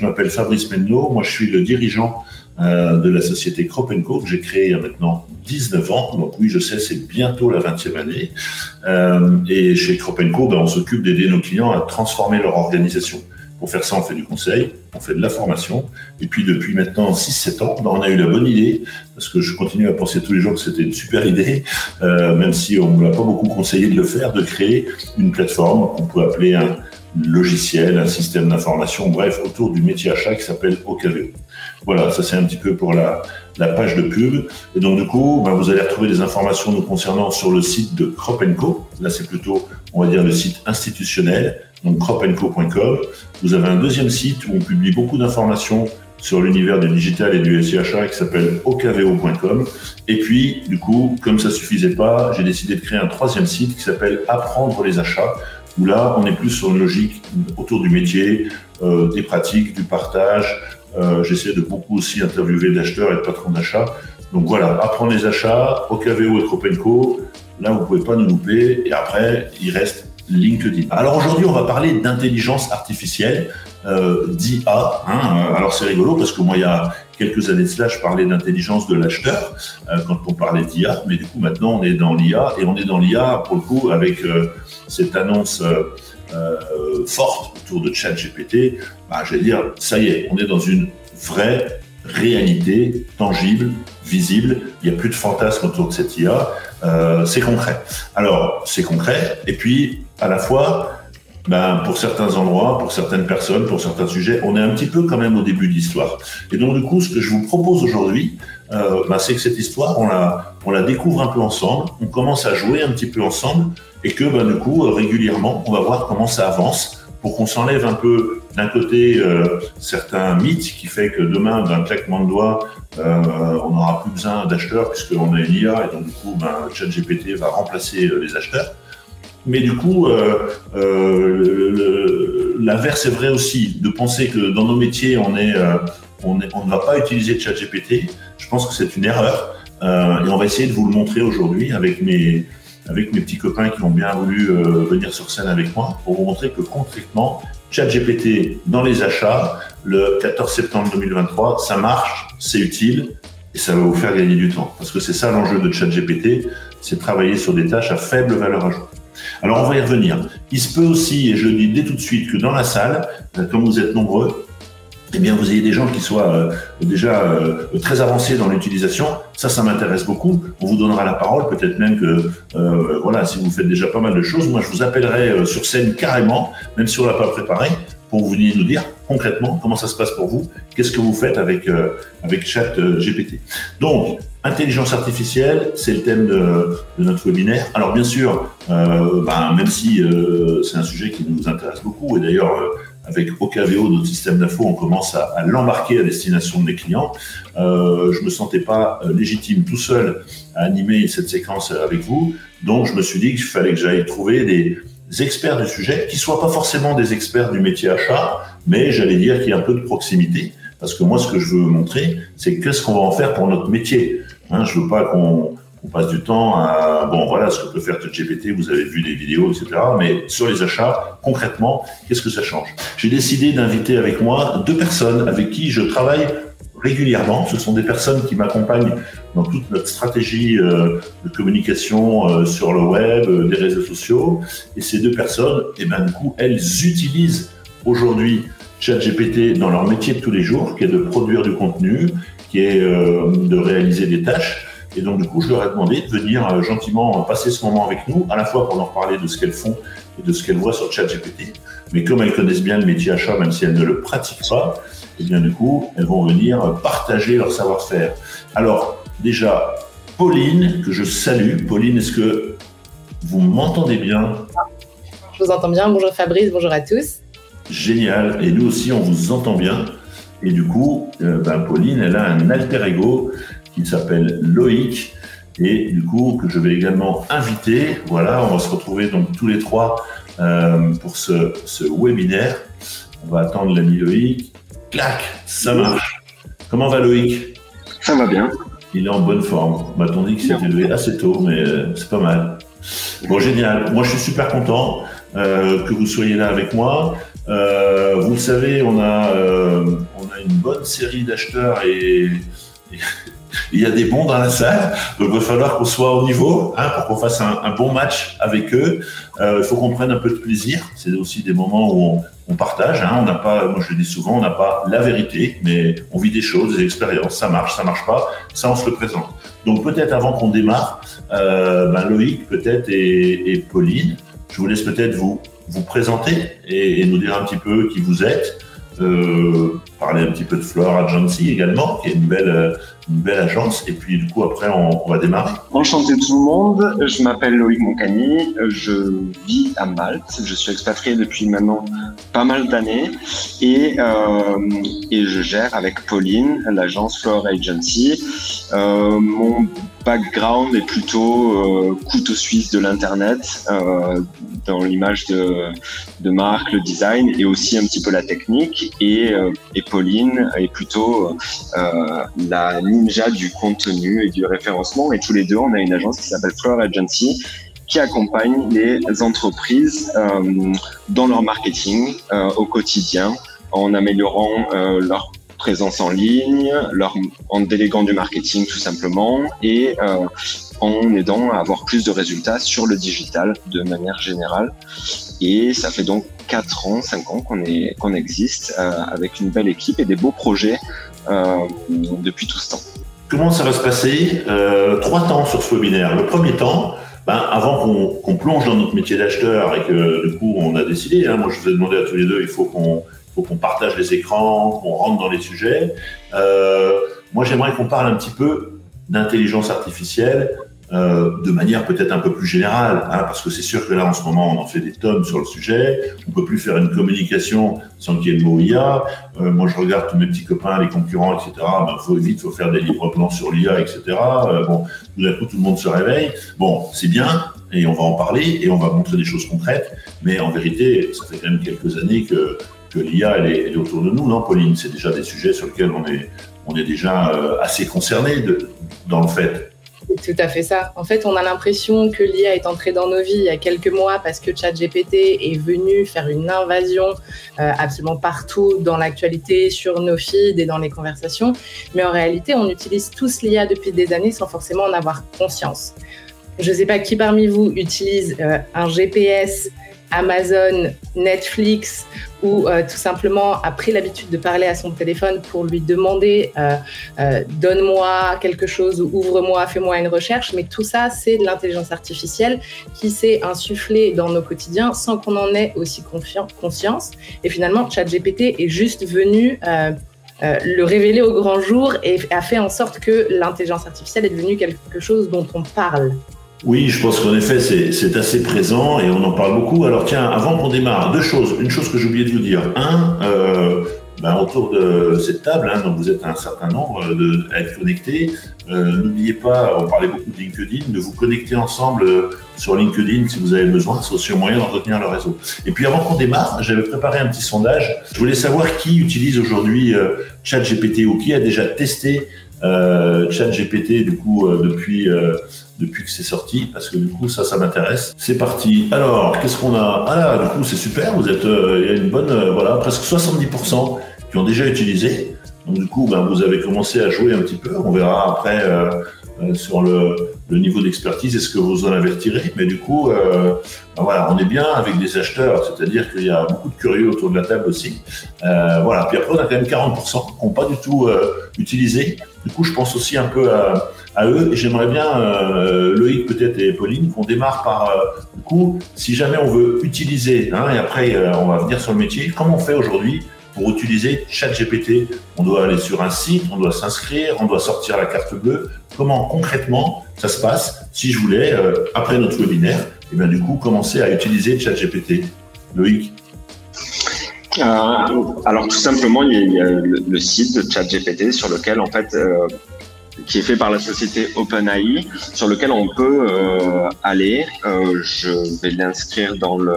Je m'appelle Fabrice Mendelot. Moi, je suis le dirigeant de la société Crop & Co que j'ai créée il y a maintenant 19 ans. Donc oui, je sais, c'est bientôt la 20e année. Et chez Crop & Co, on s'occupe d'aider nos clients à transformer leur organisation. Pour faire ça, on fait du conseil, on fait de la formation. Et puis, depuis maintenant 6-7 ans, on a eu la bonne idée, parce que je continue à penser tous les jours que c'était une super idée, même si on ne l'a pas beaucoup conseillé de le faire, de créer une plateforme qu'on peut appeler un logiciel, un système d'information, bref, autour du métier achat qui s'appelle OKVO. Voilà, ça c'est un petit peu pour la page de pub. Et donc du coup, vous allez retrouver des informations nous concernant sur le site de Crop & Co. Là, c'est plutôt, on va dire, le site institutionnel, donc cropandco.com. Vous avez un deuxième site où on publie beaucoup d'informations sur l'univers du digital et du SIA qui s'appelle okvo.com. Et puis, du coup, comme ça suffisait pas, j'ai décidé de créer un troisième site qui s'appelle Apprendre les achats, où là, on est plus sur une logique autour du métier, des pratiques, du partage. J'essaie de beaucoup aussi interviewer d'acheteurs et de patrons d'achat. Donc voilà, Apprendre les achats, OKVO et Crop & Co. Là, vous pouvez pas nous louper. Et après, il reste LinkedIn. Alors aujourd'hui, on va parler d'intelligence artificielle, d'IA. Alors c'est rigolo parce que moi, il y a quelques années de cela, je parlais d'intelligence de l'acheteur quand on parlait d'IA. Mais du coup, maintenant, on est dans l'IA et on est dans l'IA pour le coup avec cette annonce forte autour de ChatGPT. J'allais dire, ça y est, on est dans une vraie réalité tangible, visible. Il n'y a plus de fantasme autour de cette IA. C'est concret. Alors, c'est concret. Et puis, à la fois, pour certains endroits, pour certaines personnes, pour certains sujets, on est un petit peu quand même au début de l'histoire. Et donc, du coup, ce que je vous propose aujourd'hui, c'est que cette histoire, on la découvre un peu ensemble. On commence à jouer un petit peu ensemble et que, du coup, régulièrement, on va voir comment ça avance pour qu'on s'enlève un peu d'un côté certains mythes qui fait que demain, d'un claquement de doigts, on n'aura plus besoin d'acheteurs puisqu'on a une IA et donc du coup, ChatGPT va remplacer les acheteurs. Mais du coup, l'inverse est vrai aussi, de penser que dans nos métiers, on ne va pas utiliser ChatGPT. Je pense que c'est une erreur et on va essayer de vous le montrer aujourd'hui avec mes petits copains qui ont bien voulu venir sur scène avec moi pour vous montrer que concrètement, ChatGPT dans les achats, le 14 septembre 2023, ça marche, c'est utile et ça va vous faire gagner du temps. Parce que c'est ça l'enjeu de ChatGPT, c'est de travailler sur des tâches à faible valeur ajoutée. Alors on va y revenir. Il se peut aussi, et je le dis dès tout de suite, que dans la salle, comme vous êtes nombreux, eh bien, vous ayez des gens qui soient déjà très avancés dans l'utilisation. Ça m'intéresse beaucoup. On vous donnera la parole, peut-être même que, si vous faites déjà pas mal de choses, moi, je vous appellerai sur scène carrément, même si on l'a pas préparé, pour vous venir nous dire concrètement comment ça se passe pour vous, qu'est-ce que vous faites avec ChatGPT. Donc, intelligence artificielle, c'est le thème de notre webinaire. Alors, bien sûr, même si c'est un sujet qui nous intéresse beaucoup, et d'ailleurs, avec OKVO, notre système d'info, on commence à l'embarquer à destination de mes clients. Je me sentais pas légitime tout seul à animer cette séquence avec vous. Donc, je me suis dit qu'il fallait que j'aille trouver des experts du sujet, qui soient pas forcément des experts du métier achat, mais j'allais dire qu'il y a un peu de proximité. Parce que moi, ce que je veux montrer, c'est qu'est-ce qu'on va en faire pour notre métier. Je veux pas qu'on passe du temps à, ce que peut faire ChatGPT, vous avez vu des vidéos, etc. Mais sur les achats, concrètement, qu'est-ce que ça change? J'ai décidé d'inviter avec moi 2 personnes avec qui je travaille régulièrement. Ce sont des personnes qui m'accompagnent dans toute notre stratégie de communication sur le web, des réseaux sociaux. Et ces 2 personnes, du coup, elles utilisent aujourd'hui ChatGPT dans leur métier de tous les jours, qui est de produire du contenu, qui est de réaliser des tâches. Et donc, du coup, je leur ai demandé de venir gentiment passer ce moment avec nous, à la fois pour leur parler de ce qu'elles font et de ce qu'elles voient sur ChatGPT. Mais comme elles connaissent bien le métier achat, même si elles ne le pratiquent pas, et bien du coup, elles vont venir partager leur savoir-faire. Alors, déjà, Pauline, que je salue. Pauline, est-ce que vous m'entendez bien? Je vous entends bien. Bonjour Fabrice, bonjour à tous. Génial. Et nous aussi, on vous entend bien. Et du coup, Pauline, elle a un alter ego qui s'appelle Loïc et du coup que je vais également inviter. Voilà, on va se retrouver donc tous les 3 pour ce webinaire. On va attendre l'ami Loïc. Clac, ça marche. Comment va Loïc? Ça va bien. Il est en bonne forme. On m'a dit qu'il s'est levé assez tôt, mais c'est pas mal. Bon, génial. Moi, je suis super content que vous soyez là avec moi. Vous le savez, on a une bonne série d'acheteurs et il y a des bons dans la salle, donc il va falloir qu'on soit au niveau pour qu'on fasse un bon match avec eux. Il faut qu'on prenne un peu de plaisir. C'est aussi des moments où on partage. On n'a pas, moi je le dis souvent, on n'a pas la vérité, mais on vit des choses, des expériences. Ça marche pas. Ça, on se le présente. Donc peut-être avant qu'on démarre, Loïc peut-être et Pauline, je vous laisse peut-être vous présenter et nous dire un petit peu qui vous êtes. Parler un petit peu de Floor Agency également, qui est une belle agence, et puis du coup après on va démarrer. Enchanté tout le monde, je m'appelle Loïc Moncani, je vis à Malte, je suis expatrié depuis maintenant pas mal d'années et je gère avec Pauline l'agence Floor Agency. Mon background est plutôt couteau suisse de l'internet, dans l'image de marque, le design et aussi un petit peu la technique, et Pauline est plutôt la ninja du contenu et du référencement, et tous les deux on a une agence qui s'appelle Floor Agency qui accompagne les entreprises dans leur marketing au quotidien en améliorant leur présence en ligne, en déléguant du marketing tout simplement, et en aidant à avoir plus de résultats sur le digital de manière générale. Et ça fait donc 5 ans qu'on existe avec une belle équipe et des beaux projets depuis tout ce temps. Comment ça va se passer? 3 temps sur ce webinaire. Le premier temps, avant qu'on plonge dans notre métier d'acheteur et que du coup on a décidé, moi je vous ai demandé à tous les deux, il faut qu'on partage les écrans, qu'on rentre dans les sujets. Moi j'aimerais qu'on parle un petit peu d'intelligence artificielle, de manière peut-être un peu plus générale, parce que c'est sûr que là en ce moment on en fait des tonnes sur le sujet, on peut plus faire une communication sans qu'il y ait le mot IA. Moi je regarde tous mes petits copains, les concurrents, etc. Faut faire des livres blancs sur l'IA, etc. Tout d'un coup tout le monde se réveille. Bon, c'est bien et on va en parler et on va montrer des choses concrètes, mais en vérité ça fait quand même quelques années que l'IA elle est autour de nous, non Pauline? C'est déjà des sujets sur lesquels on est déjà assez concerné dans le fait. C'est tout à fait ça. En fait, on a l'impression que l'IA est entrée dans nos vies il y a quelques mois parce que ChatGPT est venu faire une invasion absolument partout dans l'actualité, sur nos feeds et dans les conversations. Mais en réalité, on utilise tous l'IA depuis des années sans forcément en avoir conscience. Je ne sais pas qui parmi vous utilise un GPS, Amazon, Netflix, ou tout simplement a pris l'habitude de parler à son téléphone pour lui demander donne-moi quelque chose ou ouvre-moi, fais-moi une recherche. Mais tout ça, c'est de l'intelligence artificielle qui s'est insufflée dans nos quotidiens sans qu'on en ait aussi conscience. Et finalement, ChatGPT est juste venu le révéler au grand jour et a fait en sorte que l'intelligence artificielle est devenue quelque chose dont on parle. Oui, je pense qu'en effet, c'est assez présent et on en parle beaucoup. Alors tiens, avant qu'on démarre, 2 choses. Une chose que j'ai oublié de vous dire. Autour de cette table, donc vous êtes un certain nombre à être connectés. N'oubliez pas, on parlait beaucoup de LinkedIn, de vous connecter ensemble sur LinkedIn si vous avez besoin. C'est aussi un moyen d'entretenir le réseau. Et puis avant qu'on démarre, j'avais préparé un petit sondage. Je voulais savoir qui utilise aujourd'hui ChatGPT ou qui a déjà testé ChatGPT du coup depuis que c'est sorti, parce que du coup ça m'intéresse. C'est parti. Alors qu'est-ce qu'on a? Du coup c'est super, vous êtes il y a une bonne presque 70% qui ont déjà utilisé. Donc du coup vous avez commencé à jouer un petit peu. On verra après sur le niveau d'expertise, est-ce que vous en avez retiré, mais du coup on est bien avec des acheteurs, c'est-à-dire qu'il y a beaucoup de curieux autour de la table aussi. Puis après on a quand même 40% qui n'ont pas du tout utilisé. Du coup je pense aussi un peu à eux, et j'aimerais bien Loïc peut-être et Pauline qu'on démarre par du coup si jamais on veut utiliser, et après on va venir sur le métier, comment on fait aujourd'hui pour utiliser ChatGPT? On doit aller sur un site, on doit s'inscrire, on doit sortir la carte bleue. Comment concrètement ça se passe si je voulais, après notre webinaire, du coup commencer à utiliser ChatGPT? Loïc? Alors tout simplement, il y a le site de ChatGPT sur lequel en fait, qui est fait par la société OpenAI, sur lequel on peut aller. Je vais l'inscrire dans le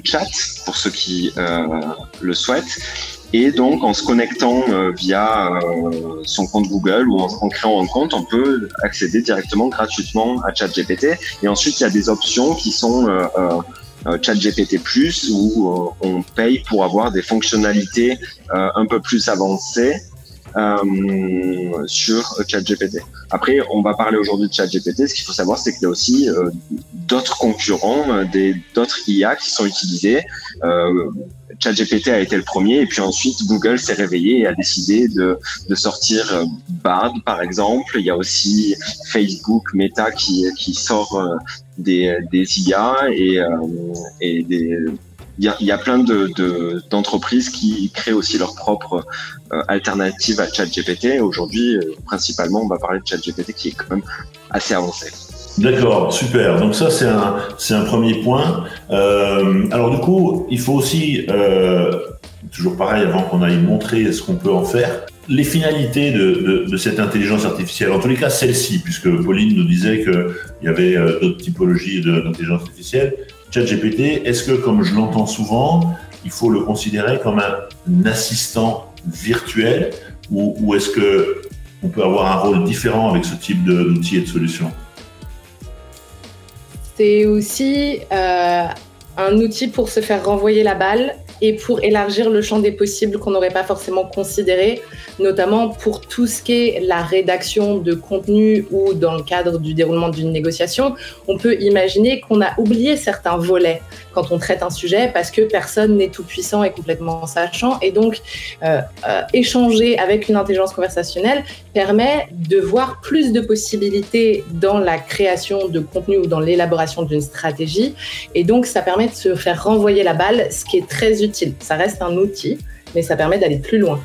chat pour ceux qui le souhaitent. Et donc, en se connectant via son compte Google ou en créant un compte, on peut accéder directement gratuitement à ChatGPT. Et ensuite, il y a des options qui sont ChatGPT+, où on paye pour avoir des fonctionnalités un peu plus avancées sur ChatGPT. Après, on va parler aujourd'hui de ChatGPT. Ce qu'il faut savoir, c'est qu'il y a aussi d'autres concurrents, d'autres IA qui sont utilisés. ChatGPT a été le premier, et puis ensuite Google s'est réveillé et a décidé de sortir Bard, par exemple. Il y a aussi Facebook, Meta qui sort des IA et des il y a plein d'entreprises qui créent aussi leur propre alternative à ChatGPT. Aujourd'hui, principalement, on va parler de ChatGPT qui est quand même assez avancé. D'accord, super. Donc ça, c'est un premier point. Alors du coup, il faut aussi, toujours pareil, avant qu'on aille montrer ce qu'on peut en faire, les finalités de cette intelligence artificielle, en tous les cas celle-ci, puisque Pauline nous disait qu'il y avait d'autres typologies d'intelligence artificielle. ChatGPT, est-ce que, comme je l'entends souvent, il faut le considérer comme un assistant virtuel, ou est-ce que on peut avoir un rôle différent avec ce type d'outils et de solutions? C'est aussi un outil pour se faire renvoyer la balle et pour élargir le champ des possibles qu'on n'aurait pas forcément considéré, notamment pour tout ce qui est la rédaction de contenu ou dans le cadre du déroulement d'une négociation. On peut imaginer qu'on a oublié certains volets quand on traite un sujet parce que personne n'est tout puissant et complètement sachant. Et donc, échanger avec une intelligence conversationnelle permet de voir plus de possibilités dans la création de contenu ou dans l'élaboration d'une stratégie. Et donc, ça permet de se faire renvoyer la balle, ce qui est très utile. Ça reste un outil, mais ça permet d'aller plus loin.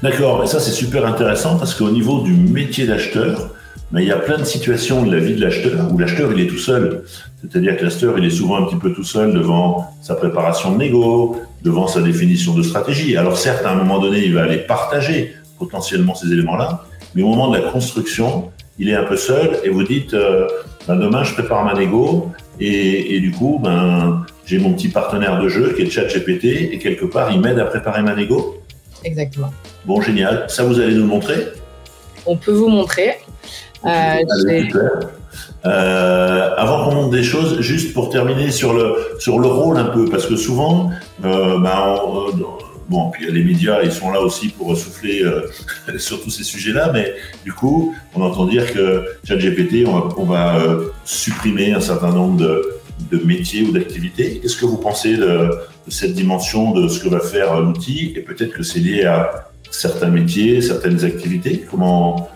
D'accord, et ça c'est super intéressant parce qu'au niveau du métier d'acheteur, il y a plein de situations de la vie de l'acheteur où l'acheteur il est tout seul. C'est-à-dire que l'acheteur il est souvent un petit peu tout seul devant sa préparation de négo, devant sa définition de stratégie. Alors certes, à un moment donné, il va aller partager potentiellement ces éléments-là, mais au moment de la construction, il est un peu seul et vous dites demain je prépare ma négo et du coup j'ai mon petit partenaire de jeu qui est ChatGPT et quelque part il m'aide à préparer ma négo. Exactement. Bon, génial. Ça, vous allez nous le montrer? On peut vous montrer. Super. Avant qu'on monte des choses, juste pour terminer sur le rôle un peu, parce que souvent, bon, puis les médias, ils sont là aussi pour souffler sur tous ces sujets-là, mais du coup, on entend dire que ChatGPT, on va supprimer un certain nombre de métiers ou d'activités. Qu'est-ce que vous pensez de cette dimension de ce que va faire l'outil? Et peut-être que c'est lié à certains métiers, certaines activités. Comment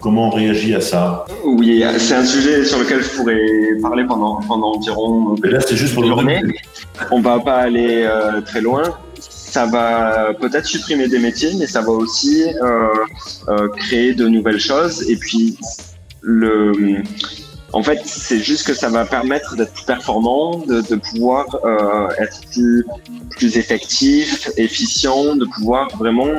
on réagit à ça? Oui, c'est un sujet sur lequel je pourrais parler pendant environ mais là, c'est juste pour une journée. On va pas aller très loin. Ça va peut-être supprimer des métiers, mais ça va aussi créer de nouvelles choses. Et puis, en fait, c'est juste que ça va permettre d'être plus performant, de pouvoir être plus effectif, efficient, de pouvoir vraiment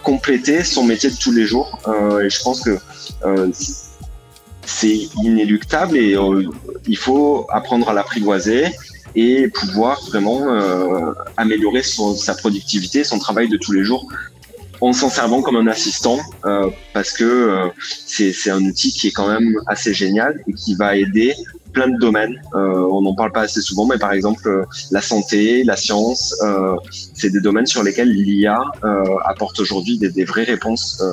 compléter son métier de tous les jours. Et je pense que c'est inéluctable et il faut apprendre à l'apprivoiser et pouvoir vraiment améliorer sa productivité, son travail de tous les jours, en s'en servant comme un assistant, parce que c'est un outil qui est quand même assez génial et qui va aider plein de domaines. On n'en parle pas assez souvent, mais par exemple la santé, la science, c'est des domaines sur lesquels l'IA apporte aujourd'hui des vraies réponses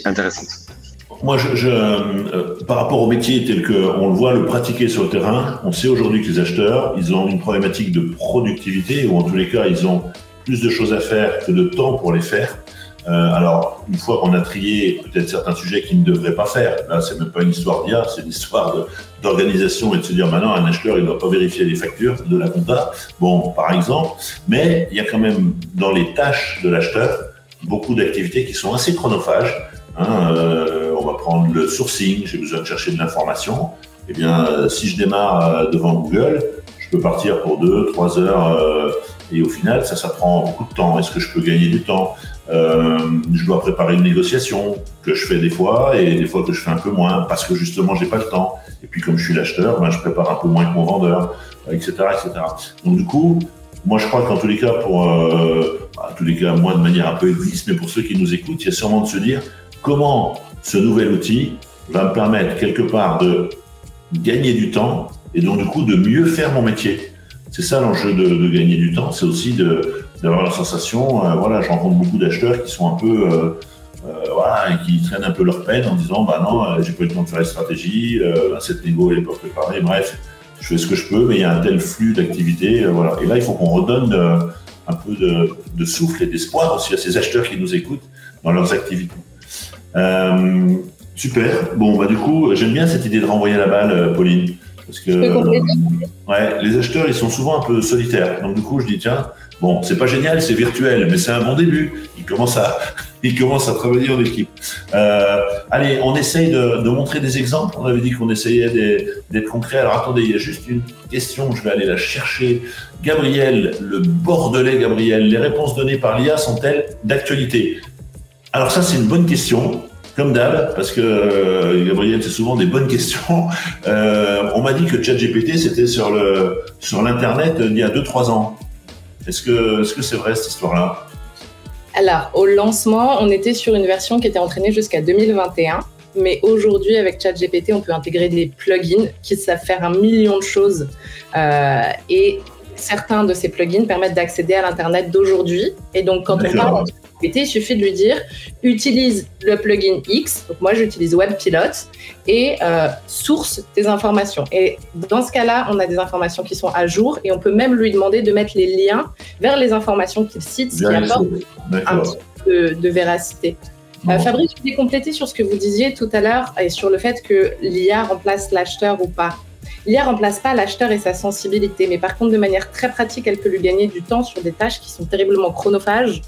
intéressantes. Moi, par rapport au métier tel qu'on le voit, le pratiquer sur le terrain, on sait aujourd'hui que les acheteurs, ils ont une problématique de productivité, ou en tous les cas, ils ont plus de choses à faire que de temps pour les faire. Alors, une fois qu'on a trié peut-être certains sujets qu'ils ne devraient pas faire, là, c'est même pas une histoire d'IA, c'est une histoire d'organisation et de se dire maintenant, un acheteur, il ne doit pas vérifier les factures de la compta, bon, par exemple. Mais il y a quand même, dans les tâches de l'acheteur, beaucoup d'activités qui sont assez chronophages. On va prendre le sourcing, j'ai besoin de chercher de l'information. Eh bien, si je démarre devant Google, je peux partir pour 2-3 heures et au final, ça prend beaucoup de temps. Est-ce que je peux gagner du temps? Je dois préparer une négociation que je fais des fois et des fois que je fais un peu moins parce que justement, j'ai pas le temps. Et puis, comme je suis l'acheteur, je prépare un peu moins que mon vendeur, etc., etc. Donc, du coup, moi, je crois qu'en tous les cas, moi, de manière un peu égoïste, mais pour ceux qui nous écoutent, il y a sûrement de se dire comment ce nouvel outil va me permettre quelque part de gagner du temps et donc du coup de mieux faire mon métier. C'est ça l'enjeu de gagner du temps, c'est aussi d'avoir la sensation, voilà, je rencontre beaucoup d'acheteurs qui sont un peu, voilà, et qui traînent un peu leur peine en disant, bah non, j'ai pas eu le temps de faire les stratégies, cette négo elle est pas préparée, bref, je fais ce que je peux, mais il y a un tel flux d'activité, voilà. Et là, il faut qu'on redonne un peu de souffle et d'espoir aussi à ces acheteurs qui nous écoutent dans leurs activités. Super. Bon, bah du coup, j'aime bien cette idée de renvoyer la balle, Pauline, parce que ouais, les acheteurs, ils sont souvent un peu solitaires. Donc du coup, je dis tiens, bon, c'est pas génial, c'est virtuel, mais c'est un bon début. Ils commencent à travailler en équipe. Allez, on essaye de montrer des exemples. On avait dit qu'on essayait d'être concret. Alors attendez, il y a juste une question, je vais aller la chercher. Gabriel, le Bordelais Gabriel, les réponses données par l'IA sont-elles d'actualité? Alors ça, c'est une bonne question. Comme d'hab, parce que Gabriel, c'est souvent des bonnes questions. On m'a dit que ChatGPT, c'était sur l'internet il y a 2-3 ans. Est-ce que c'est vrai cette histoire-là? Alors, au lancement, on était sur une version qui était entraînée jusqu'à 2021. Mais aujourd'hui, avec ChatGPT, on peut intégrer des plugins qui savent faire 1 million de choses. Et certains de ces plugins permettent d'accéder à l'Internet d'aujourd'hui. Et donc, quand on parle de ChatGPT, il suffit de lui dire « Utilise le plugin X ». Donc, moi, j'utilise WebPilot et source tes informations. Et dans ce cas-là, on a des informations qui sont à jour et on peut même lui demander de mettre les liens vers les informations qu'il cite, ce qui apporte un petit peu de véracité. Fabrice, je voulais compléter sur ce que vous disiez tout à l'heure et sur le fait que l'IA remplace l'acheteur ou pas. L'IA ne remplace pas l'acheteur et sa sensibilité, mais par contre, de manière très pratique, elle peut lui gagner du temps sur des tâches qui sont terriblement chronophages.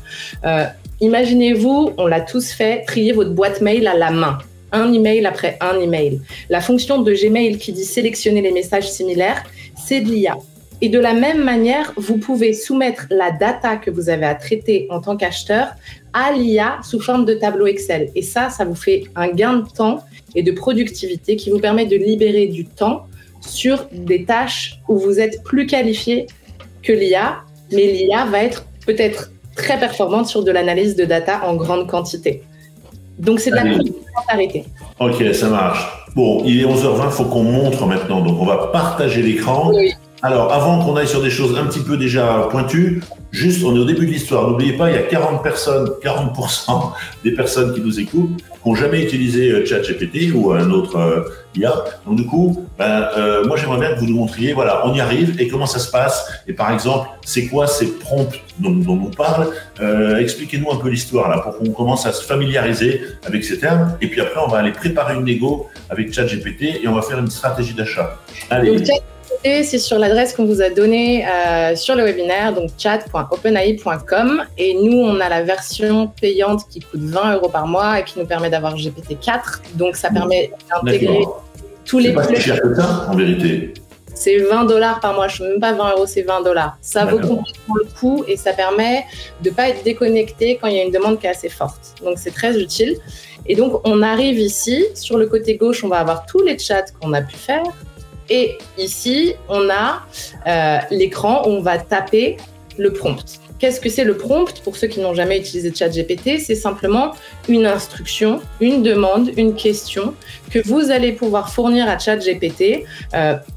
Imaginez-vous, on l'a tous fait, trier votre boîte mail à la main. Un email après un email. La fonction de Gmail qui dit sélectionner les messages similaires, c'est de l'IA. Et de la même manière, vous pouvez soumettre la data que vous avez à traiter en tant qu'acheteur à l'IA sous forme de tableau Excel. Et ça vous fait un gain de temps et de productivité qui vous permet de libérer du temps sur des tâches où vous êtes plus qualifié que l'IA, mais l'IA va être peut-être très performante sur de l'analyse de data en grande quantité. Donc, c'est de la complémentarité. Ok, ça marche. Bon, il est 11h20, il faut qu'on montre maintenant. Donc, on va partager l'écran. Oui. Alors, avant qu'on aille sur des choses un petit peu déjà pointues, juste, on est au début de l'histoire. N'oubliez pas, il y a 40% des personnes qui nous écoutent qui n'ont jamais utilisé ChatGPT ou un autre IA. Donc, du coup, moi, j'aimerais bien que vous nous montriez, voilà, on y arrive et comment ça se passe. Et par exemple, c'est quoi ces prompts dont on parle? Expliquez-nous un peu l'histoire, là, pour qu'on commence à se familiariser avec ces termes. Et puis après, on va aller préparer une négo avec ChatGPT et on va faire une stratégie d'achat. Allez. Donc, c'est sur l'adresse qu'on vous a donnée sur le webinaire, donc chat.openai.com. Et nous, on a la version payante qui coûte 20 € par mois et qui nous permet d'avoir GPT-4. Donc, ça permet d'intégrer tous les plugins. C'est pas si cher que ça, en vérité. C'est 20 $ par mois. Je ne sais même pas 20 €, c'est 20 $. Ça vaut complètement le coup et ça permet de ne pas être déconnecté quand il y a une demande qui est assez forte. Donc, c'est très utile. Et donc, on arrive ici. Sur le côté gauche, on va avoir tous les chats qu'on a pu faire. Et ici, on a l'écran où on va taper le prompt. Qu'est-ce que c'est le prompt? Pour ceux qui n'ont jamais utilisé ChatGPT, c'est simplement une instruction, une demande, une question que vous allez pouvoir fournir à ChatGPT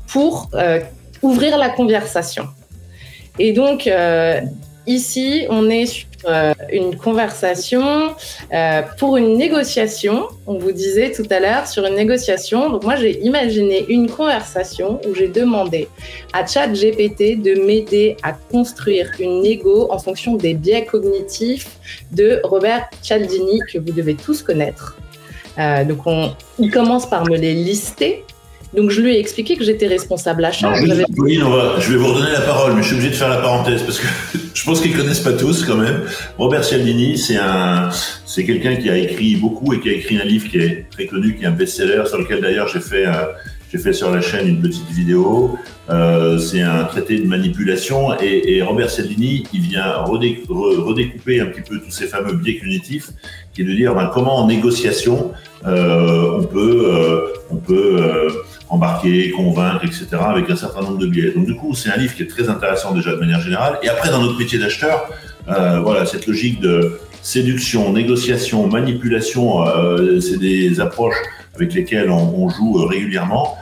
pour ouvrir la conversation. Et donc, ici, on est sur une conversation pour une négociation. On vous disait tout à l'heure sur une négociation. Donc moi, j'ai imaginé une conversation où j'ai demandé à ChatGPT de m'aider à construire une négo en fonction des biais cognitifs de Robert Cialdini, que vous devez tous connaître. Donc, il commence par me les lister. Donc, je lui ai expliqué que j'étais responsable achat. Pauline, je vais vous redonner la parole, mais je suis obligé de faire la parenthèse parce que je pense qu'ils connaissent pas tous quand même. Robert Cialdini, c'est quelqu'un qui a écrit beaucoup et qui a écrit un livre qui est très connu, qui est un best-seller, sur lequel d'ailleurs j'ai fait sur la chaîne une petite vidéo. C'est un traité de manipulation et Robert Cialdini, il vient redécouper un petit peu tous ces fameux biais cognitifs, qui est de dire comment en négociation on peut embarquer, convaincre, etc. avec un certain nombre de biais. Donc du coup, c'est un livre qui est très intéressant déjà de manière générale. Et après, dans notre métier d'acheteur, voilà, cette logique de séduction, négociation, manipulation, c'est des approches avec lesquelles on joue régulièrement.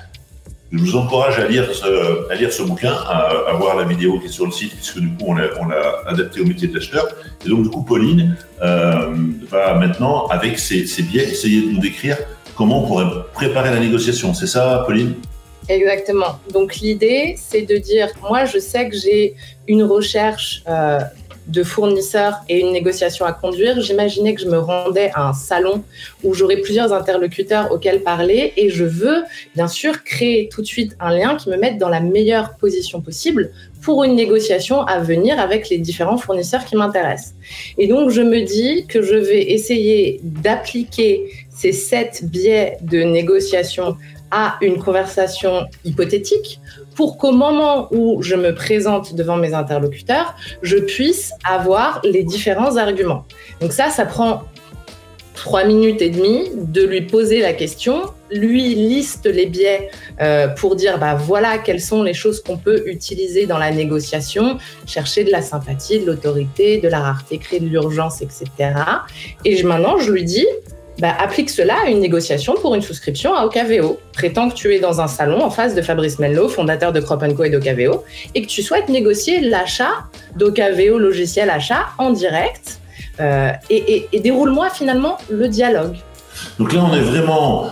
Je vous encourage à lire ce bouquin, à voir la vidéo qui est sur le site, puisque du coup, on l'a adapté au métier d'acheteur. Et donc, du coup, Pauline va maintenant, avec ses biais, essayer de nous décrire comment on pourrait préparer la négociation. C'est ça, Pauline ? Exactement. Donc, l'idée, c'est de dire, moi, je sais que j'ai une recherche de fournisseurs et une négociation à conduire. J'imaginais que je me rendais à un salon où j'aurais plusieurs interlocuteurs auxquels parler et je veux bien sûr créer tout de suite un lien qui me mette dans la meilleure position possible pour une négociation à venir avec les différents fournisseurs qui m'intéressent. Et donc, je me dis que je vais essayer d'appliquer ces 7 biais de négociation à une conversation hypothétique pour qu'au moment où je me présente devant mes interlocuteurs, je puisse avoir les différents arguments. Donc ça prend 3 minutes et demie de lui poser la question. Lui liste les biais pour dire voilà quelles sont les choses qu'on peut utiliser dans la négociation, chercher de la sympathie, de l'autorité, de la rareté, créer de l'urgence, etc. Et maintenant, je lui dis applique cela à une négociation pour une souscription à Ocaveo. Prétends que tu es dans un salon en face de Fabrice Mello, fondateur de Crop & Co et d'Ocaveo, et que tu souhaites négocier l'achat d'Ocaveo logiciel achat en direct et déroule-moi finalement le dialogue. Donc là, on est vraiment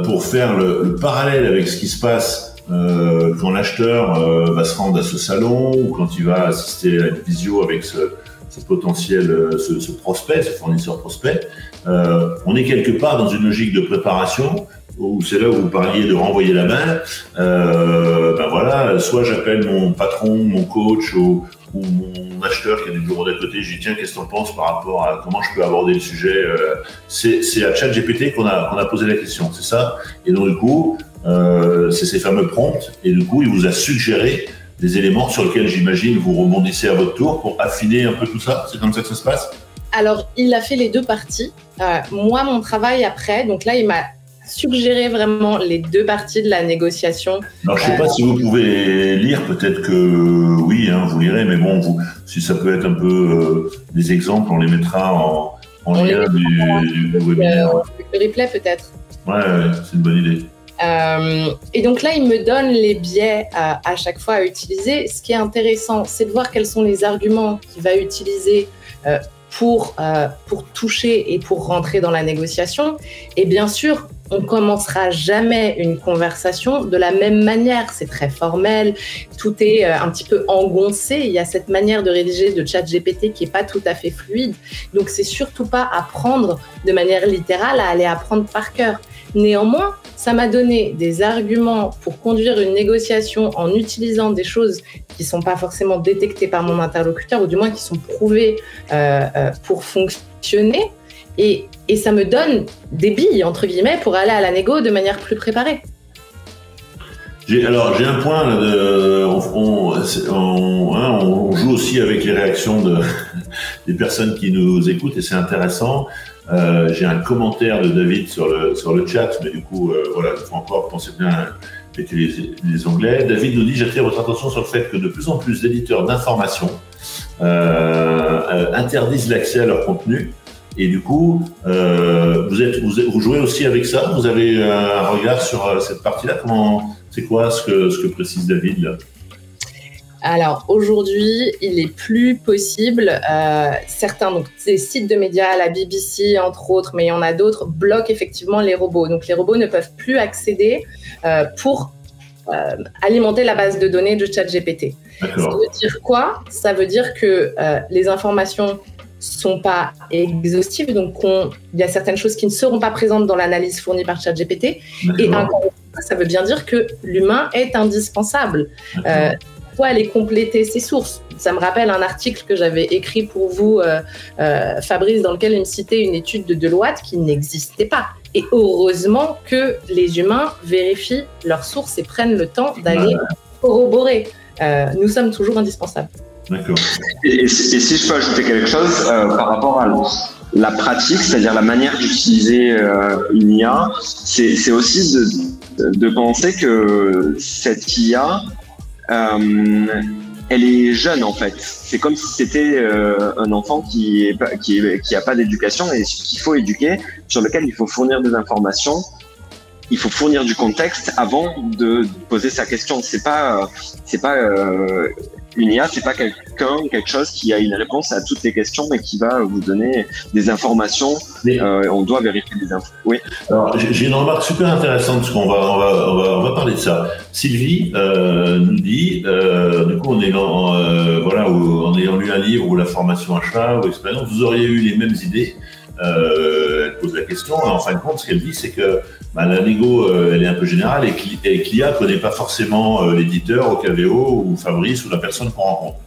pour faire le parallèle avec ce qui se passe quand l'acheteur va se rendre à ce salon ou quand il va assister à une visio avec ce potentiel, ce prospect, ce fournisseur prospect. On est quelque part dans une logique de préparation où c'est là où vous parliez de renvoyer la balle. Voilà, soit j'appelle mon patron, mon coach ou mon acheteur qui est du bureau d'à côté, je dis tiens, qu'est-ce que t'en penses par rapport à comment je peux aborder le sujet. C'est à ChatGPT qu'on a posé la question, c'est ça. Et donc du coup, c'est ces fameux prompts et du coup, il vous a suggéré des éléments sur lesquels j'imagine vous rebondissez à votre tour pour affiner un peu tout ça. C'est comme ça que ça se passe ? Alors, il a fait les 2 parties. Moi, mon travail après, donc là, il m'a suggéré vraiment les 2 parties de la négociation. Alors, je ne sais pas si vous pouvez lire, peut-être que oui, vous lirez, mais bon, si ça peut être un peu des exemples, on les mettra en lien du webinaire. Le replay peut-être. Ouais, c'est une bonne idée. Et donc là, il me donne les biais à chaque fois à utiliser. Ce qui est intéressant, c'est de voir quels sont les arguments qu'il va utiliser pour toucher et pour rentrer dans la négociation. Et bien sûr, on commencera jamais une conversation de la même manière. C'est très formel, tout est un petit peu engoncé. Il y a cette manière de rédiger de ChatGPT qui est pas tout à fait fluide. Donc, c'est surtout pas apprendre de manière littérale à aller apprendre par cœur. Néanmoins, ça m'a donné des arguments pour conduire une négociation en utilisant des choses qui ne sont pas forcément détectées par mon interlocuteur, ou du moins qui sont prouvées pour fonctionner. Et ça me donne des billes, entre guillemets, pour aller à la négo de manière plus préparée. J'ai un point, là, on joue aussi avec les réactions des personnes qui nous écoutent et c'est intéressant. J'ai un commentaire de David sur le chat, mais du coup, voilà, il faut encore penser bien à utiliser les onglets. David nous dit, j'attire votre attention sur le fait que de plus en plus d'éditeurs d'information interdisent l'accès à leur contenu. Et du coup, vous jouez aussi avec ça. Vous avez un regard sur cette partie-là. C'est quoi ce que précise David là ? Alors aujourd'hui, il est plus possible. Certains, donc des sites de médias, la BBC entre autres, mais il y en a d'autres, bloquent effectivement les robots. Donc les robots ne peuvent plus accéder pour alimenter la base de données de ChatGPT. D'accord. Ça veut dire quoi ? Ça veut dire que les informations sont pas exhaustives, donc il y a certaines choses qui ne seront pas présentes dans l'analyse fournie par ChatGPT. Et encore une fois, ça veut bien dire que l'humain est indispensable. Pour aller compléter ses sources. Ça me rappelle un article que j'avais écrit pour vous, Fabrice, dans lequel il me citait une étude de Deloitte qui n'existait pas. Et heureusement que les humains vérifient leurs sources et prennent le temps d'aller corroborer. Nous sommes toujours indispensables. D'accord. Et si je peux ajouter quelque chose par rapport à la pratique, c'est-à-dire la manière d'utiliser une IA, c'est aussi de penser que cette IA, elle est jeune en fait. C'est comme si c'était un enfant qui a pas d'éducation et qu'il faut éduquer, sur lequel il faut fournir des informations il faut fournir du contexte avant de poser sa question. C'est pas une IA, c'est pas quelque chose qui a une réponse à toutes les questions, mais qui va vous donner des informations. On doit vérifier des infos. Oui. Alors, j'ai une remarque super intéressante, parce qu'on va parler de ça. Sylvie nous dit, du coup, en ayant lu un livre ou la formation achat ou expérience, vous auriez eu les mêmes idées. Elle pose la question, et en fin de compte, ce qu'elle dit, c'est que la négo, elle est un peu générale, et que l'IA ne connaît pas forcément l'éditeur, OKVO ou Fabrice ou la personne qu'on rencontre.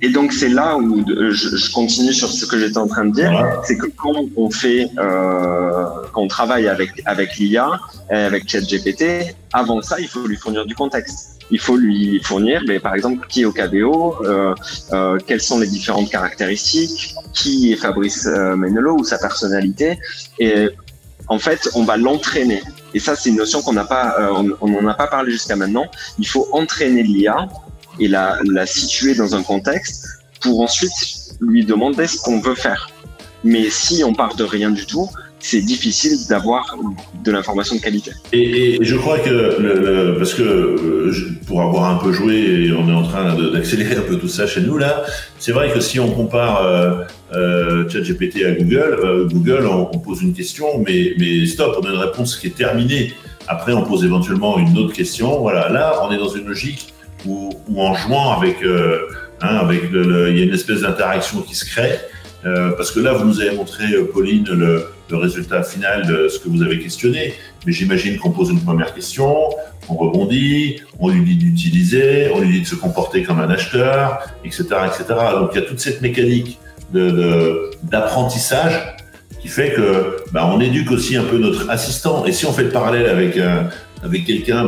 Et donc c'est là où je continue sur ce que j'étais en train de dire, voilà. C'est que quand on travaille avec l'IA, avec ChatGPT, avant ça, il faut lui fournir du contexte. Il faut lui fournir, par exemple, qui est OKVO, quelles sont les différentes caractéristiques, qui est Fabrice Menelot ou sa personnalité. Et en fait, on va l'entraîner. Et ça, c'est une notion on n'en a pas parlé jusqu'à maintenant. Il faut entraîner l'IA et la situer dans un contexte pour ensuite lui demander ce qu'on veut faire. Mais si on part de rien du tout, c'est difficile d'avoir de l'information de qualité. Et je crois que, parce que pour avoir un peu joué, et on est en train d'accélérer un peu tout ça chez nous là, c'est vrai que si on compare ChatGPT à Google, on pose une question, mais stop, on a une réponse qui est terminée. Après, on pose éventuellement une autre question. Voilà, là, on est dans une logique où en jouant avec, il y a une espèce d'interaction qui se crée. Parce que là, vous nous avez montré, Pauline, le résultat final de ce que vous avez questionné. Mais j'imagine qu'on pose une première question, on rebondit, on lui dit d'utiliser, on lui dit de se comporter comme un acheteur, etc., etc. Donc, il y a toute cette mécanique d'apprentissage qui fait que on éduque aussi un peu notre assistant. Et si on fait le parallèle avec quelqu'un,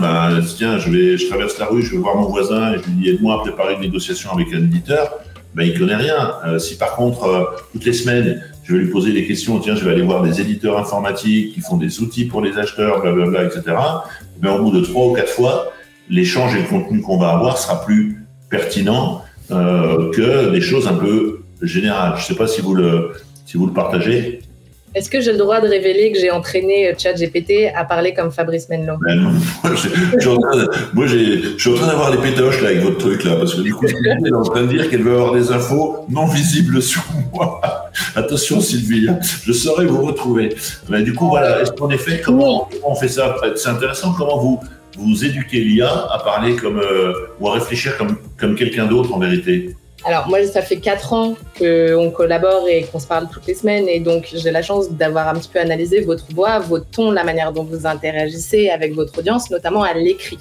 tiens, je traverse la rue, je vais voir mon voisin et je lui dis aide-moi à préparer une négociation avec un éditeur. Il connaît rien. Si par contre, toutes les semaines, je vais lui poser des questions, tiens, je vais aller voir des éditeurs informatiques qui font des outils pour les acheteurs, blablabla, etc. Au bout de 3 ou 4 fois, l'échange et le contenu qu'on va avoir sera plus pertinent que des choses un peu générales. Je ne sais pas si vous le partagez. Est-ce que j'ai le droit de révéler que j'ai entraîné ChatGPT à parler comme Fabrice Menelot? Moi, je suis en train d'avoir les pétoches là, avec votre truc, là, parce que du coup, elle est en train de dire qu'elle veut avoir des infos non visibles sur moi. Attention, Sylvie, je saurais vous retrouver. Mais du coup, voilà, est-ce qu'en effet, comment on fait ça? C'est intéressant, comment vous éduquez l'IA à parler ou à réfléchir comme quelqu'un d'autre en vérité? Alors moi, ça fait 4 ans qu'on collabore et qu'on se parle toutes les semaines, et donc j'ai la chance d'avoir un petit peu analysé votre voix, votre ton, la manière dont vous interagissez avec votre audience, notamment à l'écrit.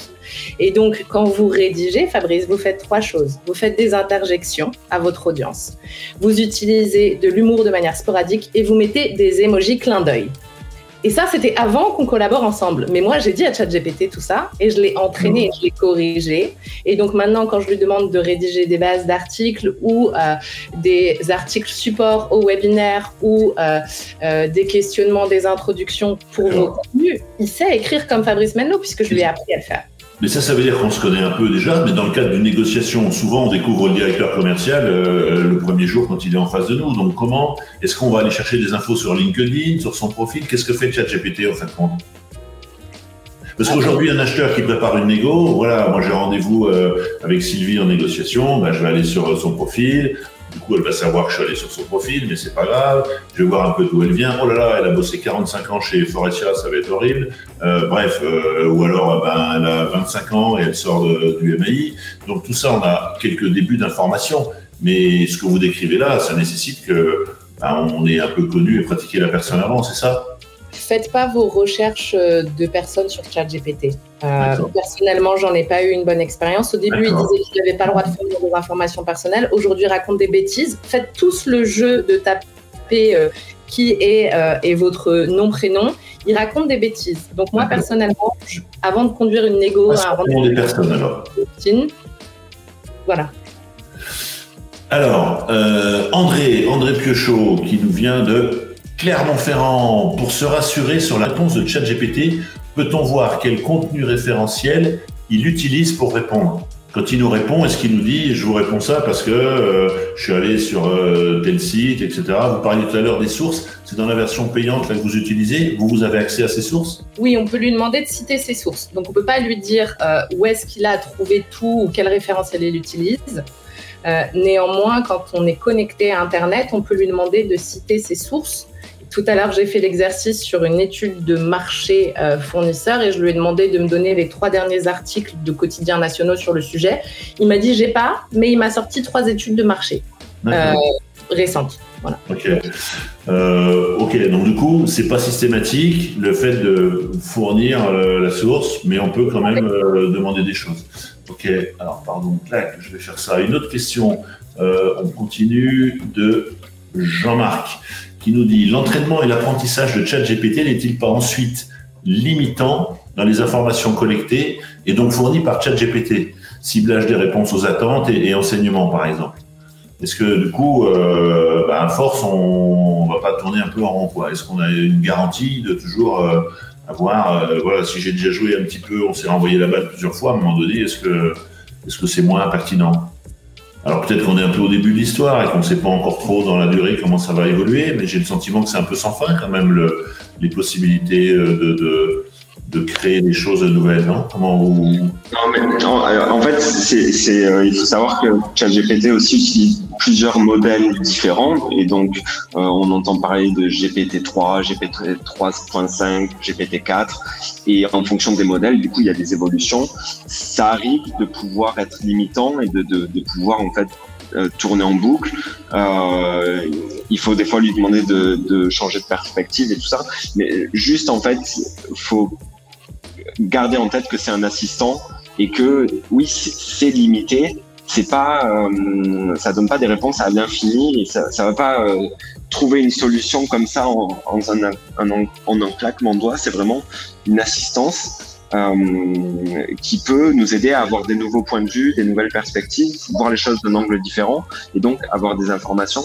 Et donc quand vous rédigez, Fabrice, vous faites 3 choses. Vous faites des interjections à votre audience, vous utilisez de l'humour de manière sporadique et vous mettez des émojis clin d'œil. Et ça, c'était avant qu'on collabore ensemble. Mais moi, j'ai dit à ChatGPT tout ça et je l'ai entraîné, je l'ai corrigé. Et donc maintenant, quand je lui demande de rédiger des bases d'articles ou des articles support au webinaire ou des questionnements, des introductions pour vos contenus, il sait écrire comme Fabrice Menelot puisque je lui ai appris à le faire. Mais ça veut dire qu'on se connaît un peu déjà, mais dans le cadre d'une négociation, souvent on découvre le directeur commercial le premier jour quand il est en face de nous. Donc comment est-ce qu'on va aller chercher des infos sur LinkedIn, sur son profil? Qu'est-ce que fait ChatGPT en fait? Parce qu'aujourd'hui, un acheteur qui prépare une négo, voilà, moi j'ai rendez-vous avec Sylvie en négociation, je vais aller sur son profil. Du coup, elle va savoir que je suis allé sur son profil, mais c'est pas grave. Je vais voir un peu d'où elle vient. Oh là là, elle a bossé 45 ans chez Forestia, ça va être horrible. Ou alors, elle a 25 ans et elle sort du MAI. Donc tout ça, on a quelques débuts d'informations. Mais ce que vous décrivez là, ça nécessite que on ait un peu connu et pratiqué la personne avant, c'est ça? Faites pas vos recherches de personnes sur ChatGPT. Personnellement, j'en ai pas eu une bonne expérience. Au début, il disait qu'il n'avait pas le droit de fournir des informations personnelles. Aujourd'hui, il raconte des bêtises. Faites tous le jeu de taper qui est votre nom, prénom. Il raconte des bêtises. Donc moi, personnellement, avant de conduire une négo, des personnes alors. Voilà. Alors, André Piochot, qui nous vient de Clermont-Ferrand, pour se rassurer sur la réponse de ChatGPT, peut-on voir quel contenu référentiel il utilise pour répondre? quand il nous répond, est-ce qu'il nous dit je vous réponds ça parce que je suis allé sur tel site, etc. Vous parliez tout à l'heure des sources. C'est dans la version payante là, que vous utilisez. Vous avez accès à ces sources? Oui, on peut lui demander de citer ses sources. Donc, on peut pas lui dire où est-ce qu'il a trouvé tout ou quelle référentiel il utilise. Néanmoins, quand on est connecté à Internet, on peut lui demander de citer ses sources. Tout à l'heure, j'ai fait l'exercice sur une étude de marché fournisseur et je lui ai demandé de me donner les 3 derniers articles de quotidiens nationaux sur le sujet. Il m'a dit j'ai pas, mais il m'a sorti 3 études de marché récentes. Voilà. Ok, donc du coup, c'est pas systématique le fait de fournir la source, mais on peut quand même demander des choses. Ok, alors pardon, clac, je vais faire ça. Une autre question, on continue de Jean-Marc qui nous dit l'entraînement et l'apprentissage de ChatGPT n'est-il pas ensuite limitant dans les informations collectées et donc fournies par ChatGPT, ciblage des réponses aux attentes et enseignement par exemple? Est-ce que du coup, à force, on va pas tourner un peu en rond, quoi? Est-ce qu'on a une garantie de toujours avoir, voilà, si j'ai déjà joué un petit peu, on s'est renvoyé la balle plusieurs fois, à un moment donné, est-ce que c'est moins pertinent? Alors peut-être qu'on est un peu au début de l'histoire et qu'on ne sait pas encore trop dans la durée comment ça va évoluer, mais j'ai le sentiment que c'est un peu sans fin quand même les possibilités de créer des choses nouvelles, non? En fait, il faut savoir que ChatGPT aussi utilise plusieurs modèles différents et donc on entend parler de GPT-3, GPT-3.5, GPT-4 et en fonction des modèles, du coup, il y a des évolutions. Ça arrive de pouvoir être limitant et de pouvoir en fait tourner en boucle. Il faut des fois lui demander de changer de perspective et tout ça, mais juste en fait, faut garder en tête que c'est un assistant et que oui, c'est limité. C'est pas, ça donne pas des réponses à l'infini et ça va pas trouver une solution comme ça en un claquement de doigts. C'est vraiment une assistance qui peut nous aider à avoir des nouveaux points de vue, des nouvelles perspectives, voir les choses d'un angle différent et donc avoir des informations.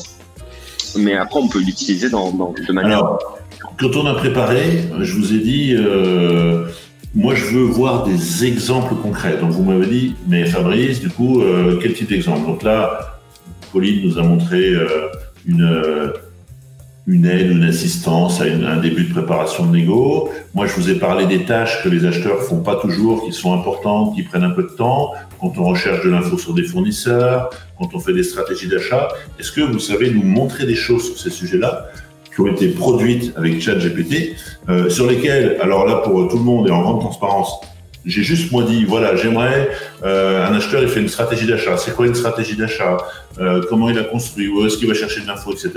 Mais après, on peut l'utiliser de manière. Alors, quand on a préparé, je vous ai dit. Moi, je veux voir des exemples concrets. Donc, vous m'avez dit, mais Fabrice, du coup, quel type d'exemple? Donc là, Pauline nous a montré une aide, une assistance à un début de préparation de négo. Moi, je vous ai parlé des tâches que les acheteurs font pas toujours, qui sont importantes, qui prennent un peu de temps, quand on recherche de l'info sur des fournisseurs, quand on fait des stratégies d'achat. Est-ce que vous savez nous montrer des choses sur ces sujets-là qui ont été produites avec ChatGPT, sur lesquelles, alors là pour tout le monde et en grande transparence, j'ai juste moi dit, voilà, j'aimerais, un acheteur il fait une stratégie d'achat, c'est quoi une stratégie d'achat, comment il a construit, où est-ce qu'il va chercher de l'info, etc.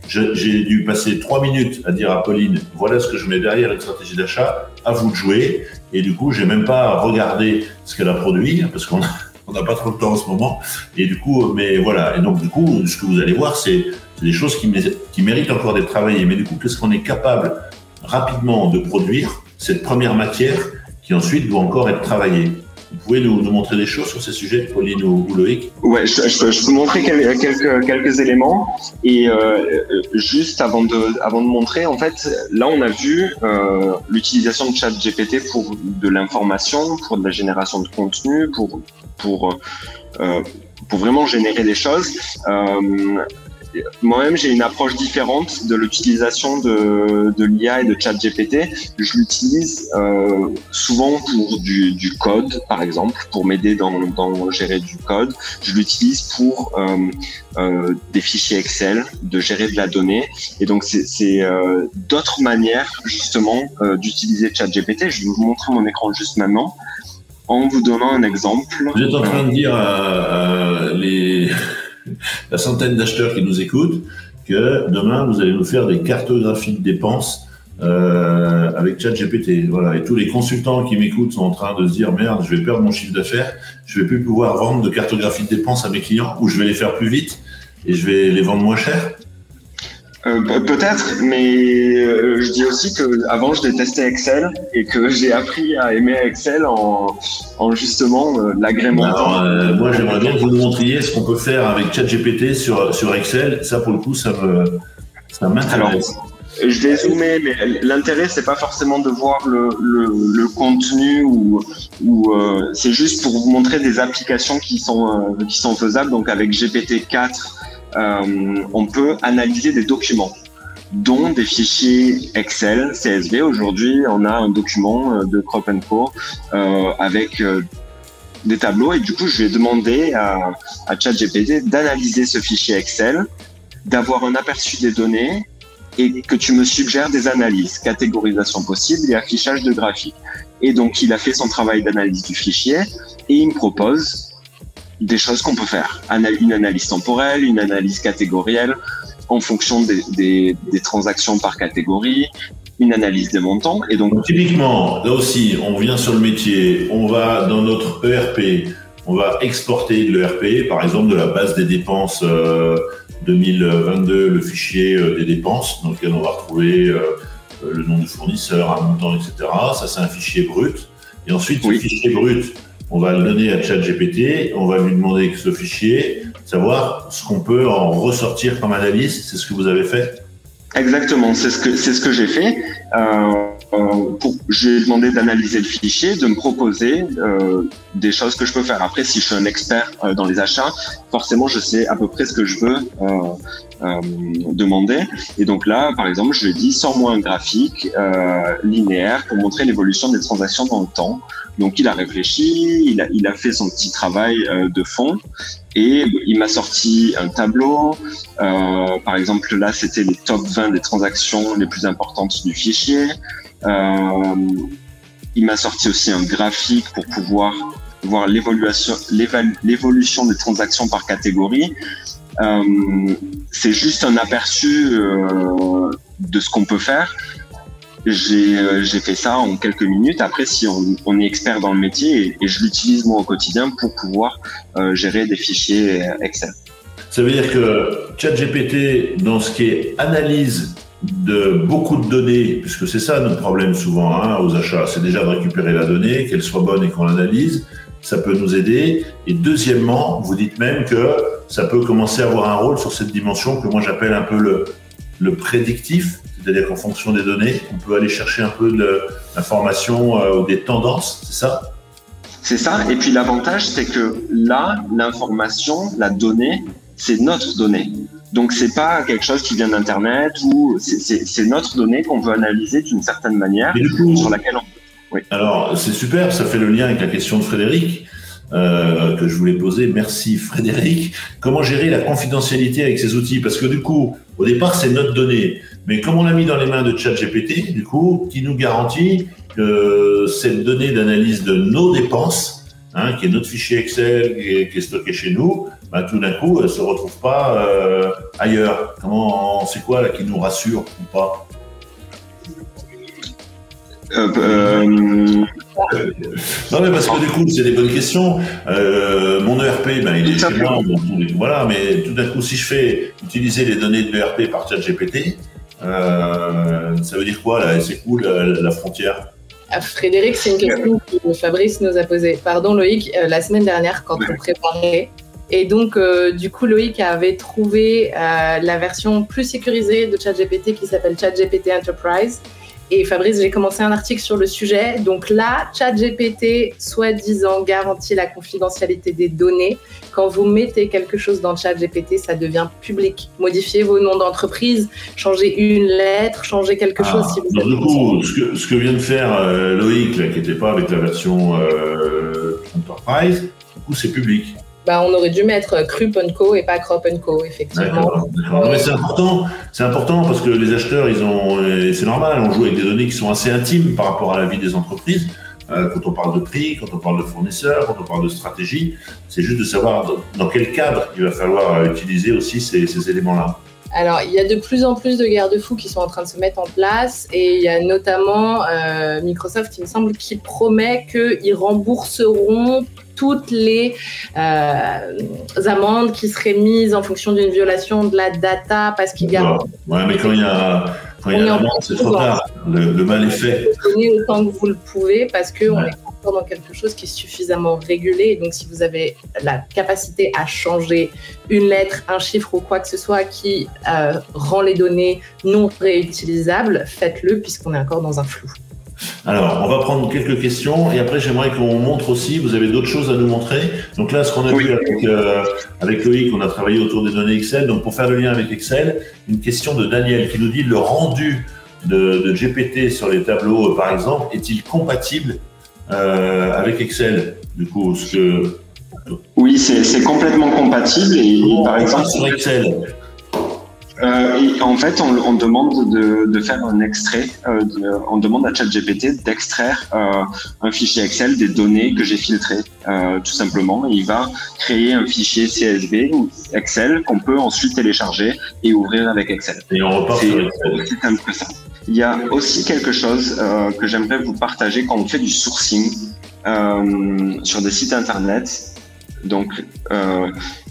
J'ai dû passer 3 minutes à dire à Pauline, voilà ce que je mets derrière une stratégie d'achat, à vous de jouer, et du coup j'ai même pas regardé ce qu'elle a produit, parce qu'on n'a pas trop le temps en ce moment, et du coup, mais voilà, et donc du coup, ce que vous allez voir, c'est des choses qui méritent encore d'être travaillées. Mais du coup, qu'est-ce qu'on est capable rapidement de produire, cette première matière qui ensuite doit encore être travaillée? Vous pouvez nous montrer des choses sur ces sujets, Pauline ou Loïc? Ouais, je peux montrer quelques éléments. Et juste avant de montrer, en fait, là on a vu l'utilisation de ChatGPT pour de l'information, pour de la génération de contenu, pour vraiment générer des choses. Moi-même, j'ai une approche différente de l'utilisation de l'IA et de ChatGPT. Je l'utilise souvent pour du code, par exemple, pour m'aider dans gérer du code. Je l'utilise pour des fichiers Excel, de gérer de la donnée. Et donc, c'est d'autres manières, justement, d'utiliser ChatGPT. Je vais vous montrer mon écran juste maintenant en vous donnant un exemple. Vous êtes en train de dire la centaine d'acheteurs qui nous écoutent que demain vous allez nous faire des cartographies de dépenses avec ChatGPT. Voilà. Et tous les consultants qui m'écoutent sont en train de se dire merde, je vais perdre mon chiffre d'affaires, je vais plus pouvoir vendre de cartographie de dépenses à mes clients, ou je vais les faire plus vite et je vais les vendre moins cher. Peut-être, mais je dis aussi que avant je détestais Excel et que j'ai appris à aimer Excel en justement l'agrémentant. Moi, j'aimerais bien que vous nous montriez ce qu'on peut faire avec ChatGPT sur Excel. Ça, pour le coup, ça m'intéresse. Je vais zoomer, mais l'intérêt, c'est pas forcément de voir le contenu ou c'est juste pour vous montrer des applications qui sont faisables. Donc, avec GPT-4, on peut analyser des documents, dont des fichiers Excel, CSV. Aujourd'hui, on a un document de Crop & Co avec des tableaux, et du coup, je vais demander à ChatGPT d'analyser ce fichier Excel, d'avoir un aperçu des données et que tu me suggères des analyses, catégorisation possible et affichage de graphiques. Et donc, il a fait son travail d'analyse du fichier et il me propose des choses qu'on peut faire. Une analyse temporelle, une analyse catégorielle en fonction des transactions par catégorie, une analyse des montants. Et donc, typiquement, là aussi, on vient sur le métier, on va dans notre ERP, on va exporter de l'ERP, par exemple de la base des dépenses 2022, le fichier des dépenses, dans lequel on va retrouver le nom du fournisseur, un montant, etc. Ça, c'est un fichier brut. Et ensuite, ce fichier brut, on va le donner à ChatGPT, on va lui demander que ce fichier, savoir ce qu'on peut en ressortir comme analyse. C'est ce que vous avez fait? Exactement, c'est ce que j'ai fait. J'ai demandé d'analyser le fichier, de me proposer des choses que je peux faire. Après, si je suis un expert dans les achats, forcément, je sais à peu près ce que je veux demander. Et donc là, par exemple, je lui ai dit, sors-moi un graphique linéaire pour montrer l'évolution des transactions dans le temps. Donc, il a réfléchi, il a fait son petit travail de fond. Et il m'a sorti un tableau. Par exemple, là, c'était les top 20 des transactions les plus importantes du fichier. Il m'a sorti aussi un graphique pour pouvoir voir l'évolution des transactions par catégorie. C'est juste un aperçu de ce qu'on peut faire. J'ai fait ça en quelques minutes. Après, si on est expert dans le métier, et je l'utilise moi au quotidien pour pouvoir gérer des fichiers Excel. Ça veut dire que ChatGPT, dans ce qui est analyse de beaucoup de données, puisque c'est ça notre problème souvent aux achats, c'est déjà de récupérer la donnée, qu'elle soit bonne et qu'on l'analyse, ça peut nous aider. Et deuxièmement, vous dites même que ça peut commencer à avoir un rôle sur cette dimension que moi j'appelle un peu le prédictif, c'est-à-dire qu'en fonction des données, on peut aller chercher un peu de l'information ou des tendances, c'est ça? C'est ça, et puis l'avantage, c'est que là, l'information, la donnée, c'est notre donnée. Donc, c'est pas quelque chose qui vient d'Internet, ou c'est notre donnée qu'on veut analyser d'une certaine manière, et du coup, sur laquelle on... Oui. Alors, c'est super, ça fait le lien avec la question de Frédéric, que je voulais poser. Merci Frédéric. Comment gérer la confidentialité avec ces outils? Parce que du coup, au départ, c'est notre donnée. Mais comme on l'a mis dans les mains de ChatGPT, du coup, qui nous garantit que cette donnée d'analyse de nos dépenses, qui est notre fichier Excel, qui est stocké chez nous, tout d'un coup, elle ne se retrouve pas ailleurs. C'est quoi là qui nous rassure ou pas? Non, mais parce que du coup, c'est des bonnes questions. Mon ERP, il est chez moi. Voilà, mais tout d'un coup, si je fais utiliser les données de l'ERP par ChatGPT, ça veut dire quoi là? C'est cool la frontière? Frédéric, c'est une question que Fabrice nous a posée. Pardon Loïc, la semaine dernière quand on préparait. Et donc, du coup, Loïc avait trouvé la version plus sécurisée de ChatGPT qui s'appelle ChatGPT Enterprise. Et Fabrice, j'ai commencé un article sur le sujet. Donc là, ChatGPT, soi-disant, garantit la confidentialité des données. Quand vous mettez quelque chose dans ChatGPT, ça devient public. Modifiez vos noms d'entreprise, changez une lettre, changez quelque chose. Si vous du coup, ce que vient de faire Loïc, là, qui n'était pas avec la version Enterprise, du coup, c'est public. On aurait dû mettre Crop & Co et pas Crop & Co, effectivement. D'accord. Non, mais c'est important parce que les acheteurs, c'est normal, on joue avec des données qui sont assez intimes par rapport à la vie des entreprises. Quand on parle de prix, quand on parle de fournisseurs, quand on parle de stratégie, c'est juste de savoir dans quel cadre il va falloir utiliser aussi ces éléments-là. Alors, il y a de plus en plus de garde-fous qui sont en train de se mettre en place et il y a notamment Microsoft, il me semble, qui promet qu'ils rembourseront toutes les amendes qui seraient mises en fonction d'une violation de la data parce qu'ils garantissent. Ouais, mais quand il y a l'amende, c'est trop tard. Le mal est fait. Donnez autant que vous le pouvez parce qu'on est encore dans quelque chose qui est suffisamment régulé. Donc, si vous avez la capacité à changer une lettre, un chiffre ou quoi que ce soit qui rend les données non réutilisables, faites-le puisqu'on est encore dans un flou. Alors, on va prendre quelques questions et après, j'aimerais qu'on montre aussi, vous avez d'autres choses à nous montrer. Donc là, ce qu'on a vu avec Loïc, on a travaillé autour des données Excel. Donc, pour faire le lien avec Excel, une question de Daniel qui nous dit le rendu de GPT sur les tableaux, par exemple, est-il compatible avec Excel? Du coup, Oui, c'est complètement compatible. Et par exemple, sur Excel. Et en fait, on demande de faire un extrait. On demande à ChatGPT d'extraire un fichier Excel des données que j'ai filtrées, tout simplement. Et il va créer un fichier CSV ou Excel qu'on peut ensuite télécharger et ouvrir avec Excel. Et on repart sur Excel. C'est simple que ça. Il y a aussi quelque chose que j'aimerais vous partager quand on fait du sourcing sur des sites internet. Donc,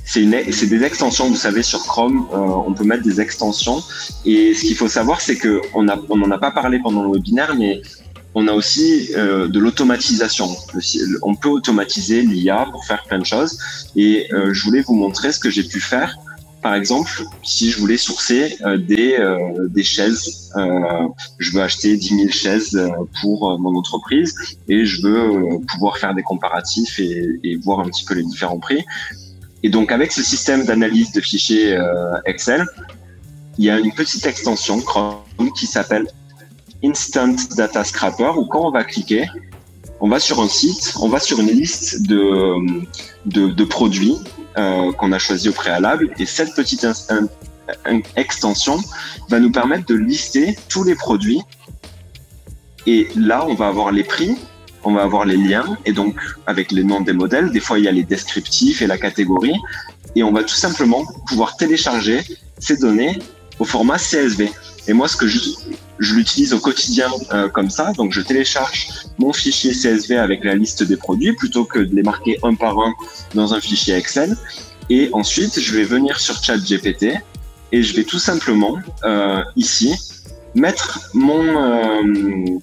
c'est des extensions, vous savez, sur Chrome, on peut mettre des extensions. Et ce qu'il faut savoir, c'est que on n'en a pas parlé pendant le webinaire, mais on a aussi de l'automatisation. On peut automatiser l'IA pour faire plein de choses. Et je voulais vous montrer ce que j'ai pu faire. Par exemple, si je voulais sourcer des chaises, je veux acheter 10 000 chaises pour mon entreprise et je veux pouvoir faire des comparatifs et voir un petit peu les différents prix. Et donc, avec ce système d'analyse de fichiers Excel, il y a une petite extension Chrome qui s'appelle Instant Data Scraper, où quand on va cliquer, on va sur un site, on va sur une liste de produits qu'on a choisi au préalable, et cette petite extension va nous permettre de lister tous les produits. Et là, on va avoir les prix, on va avoir les liens, et donc avec les noms des modèles, des fois il y a les descriptifs et la catégorie, et on va tout simplement pouvoir télécharger ces données au format CSV. Et moi, ce que je l'utilise au quotidien comme ça, donc je télécharge mon fichier CSV avec la liste des produits plutôt que de les marquer un par un dans un fichier Excel. Et ensuite, je vais venir sur ChatGPT et je vais tout simplement ici mettre mon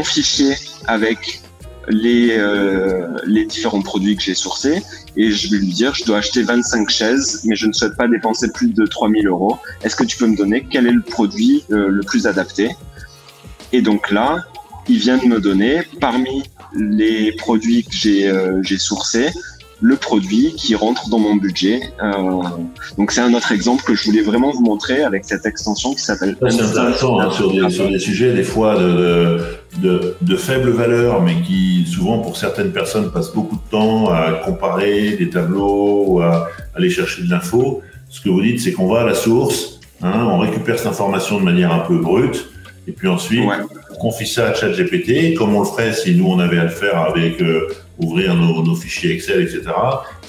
fichier avec les différents produits que j'ai sourcés, et je vais lui dire je dois acheter 25 chaises mais je ne souhaite pas dépenser plus de 3 000 €. Est-ce que tu peux me donner quel est le produit le plus adapté? Et donc là, il vient de me donner parmi les produits que j'ai sourcés le produit qui rentre dans mon budget. Donc c'est un autre exemple que je voulais vraiment vous montrer avec cette extension qui s'appelle... C'est intéressant hein, sur des sujets des fois de faible valeur, mais qui souvent pour certaines personnes passent beaucoup de temps à comparer des tableaux ou à aller chercher de l'info. Ce que vous dites, c'est qu'on va à la source, hein, on récupère cette information de manière un peu brute, et puis ensuite on confie ça à ChatGPT, comme on le ferait si nous on avait à le faire avec ouvrir nos fichiers Excel, etc.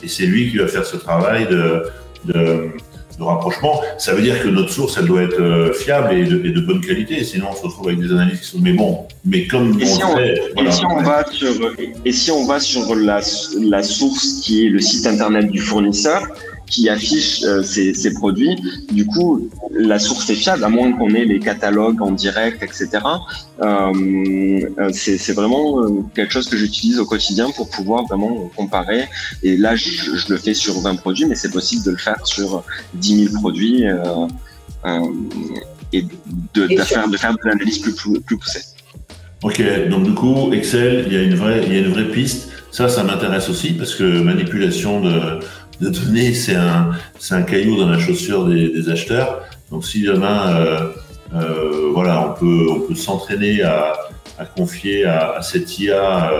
Et c'est lui qui va faire ce travail de rapprochement. Ça veut dire que notre source, elle doit être fiable et de bonne qualité, sinon on se retrouve avec des analyses qui sont... Mais bon, mais comme Et si on va sur la source qui est le site internet du fournisseur, qui affiche ces produits, du coup, la source est fiable, à moins qu'on ait les catalogues en direct, etc. C'est vraiment quelque chose que j'utilise au quotidien pour pouvoir vraiment comparer. Et là, je le fais sur 20 produits, mais c'est possible de le faire sur 10 000 produits et de faire de l'analyse plus poussée. Ok, donc du coup, Excel, il y a une vraie piste. Ça m'intéresse aussi parce que manipulation de données, c'est un caillou dans la chaussure des acheteurs. Donc si demain, voilà, on peut s'entraîner à confier à cette IA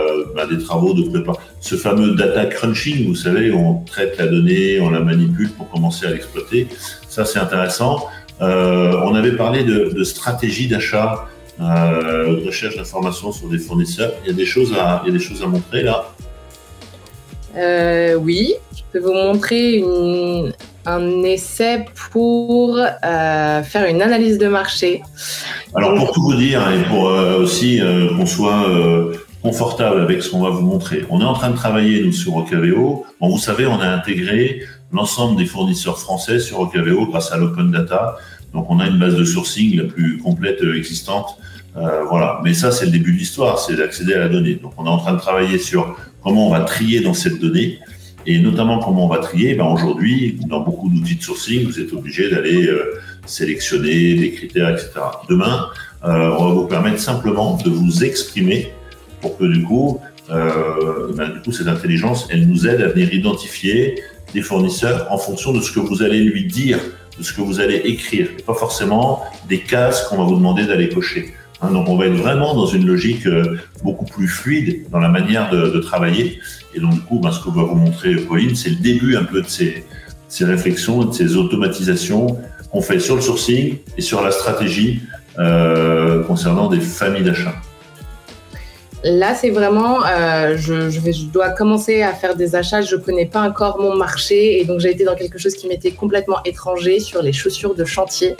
des travaux de préparation. Ce fameux data crunching, vous savez, où on traite la donnée, on la manipule pour commencer à l'exploiter. Ça, c'est intéressant. On avait parlé de stratégie d'achat, de recherche d'informations sur des fournisseurs. Il y a des choses à montrer là. Oui, je peux vous montrer un essai pour faire une analyse de marché. Alors pour tout vous dire et pour aussi qu'on soit confortable avec ce qu'on va vous montrer, on est en train de travailler nous sur Ocaveo. Bon, vous savez, on a intégré l'ensemble des fournisseurs français sur Ocaveo grâce à l'open data. Donc, on a une base de sourcing la plus complète existante. Voilà. Mais ça, c'est le début de l'histoire, c'est d'accéder à la donnée. Donc, on est en train de travailler sur comment on va trier dans cette donnée. Et notamment, comment on va trier. Aujourd'hui, dans beaucoup d'outils de sourcing, vous êtes obligé d'aller sélectionner des critères, etc. Demain, on va vous permettre simplement de vous exprimer pour que du coup, cette intelligence, elle nous aide à venir identifier des fournisseurs en fonction de ce que vous allez lui dire, de ce que vous allez écrire, et pas forcément des cases qu'on va vous demander d'aller cocher. Donc, on va être vraiment dans une logique beaucoup plus fluide dans la manière de travailler. Et donc, du coup, ce que va vous montrer Pauline, c'est le début un peu de ces réflexions, de ces automatisations qu'on fait sur le sourcing et sur la stratégie concernant des familles d'achat. Là, c'est vraiment, je dois commencer à faire des achats. Je ne connais pas encore mon marché et donc j'ai été dans quelque chose qui m'était complètement étranger sur les chaussures de chantier.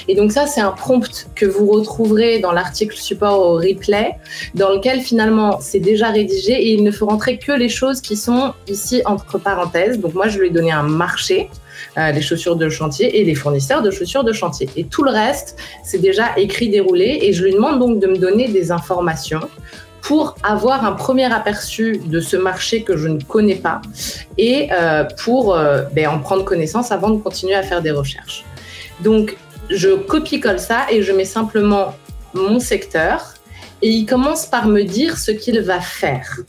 Et donc ça, c'est un prompt que vous retrouverez dans l'article support au replay, dans lequel finalement c'est déjà rédigé et il ne faut rentrer que les choses qui sont ici entre parenthèses. Donc moi, je lui ai donné un marché. Les chaussures de chantier et les fournisseurs de chaussures de chantier. Et tout le reste, c'est déjà écrit, déroulé. Et je lui demande donc de me donner des informations pour avoir un premier aperçu de ce marché que je ne connais pas et pour en prendre connaissance avant de continuer à faire des recherches. Donc, je copie-colle ça et je mets simplement mon secteur et il commence par me dire ce qu'il va faire.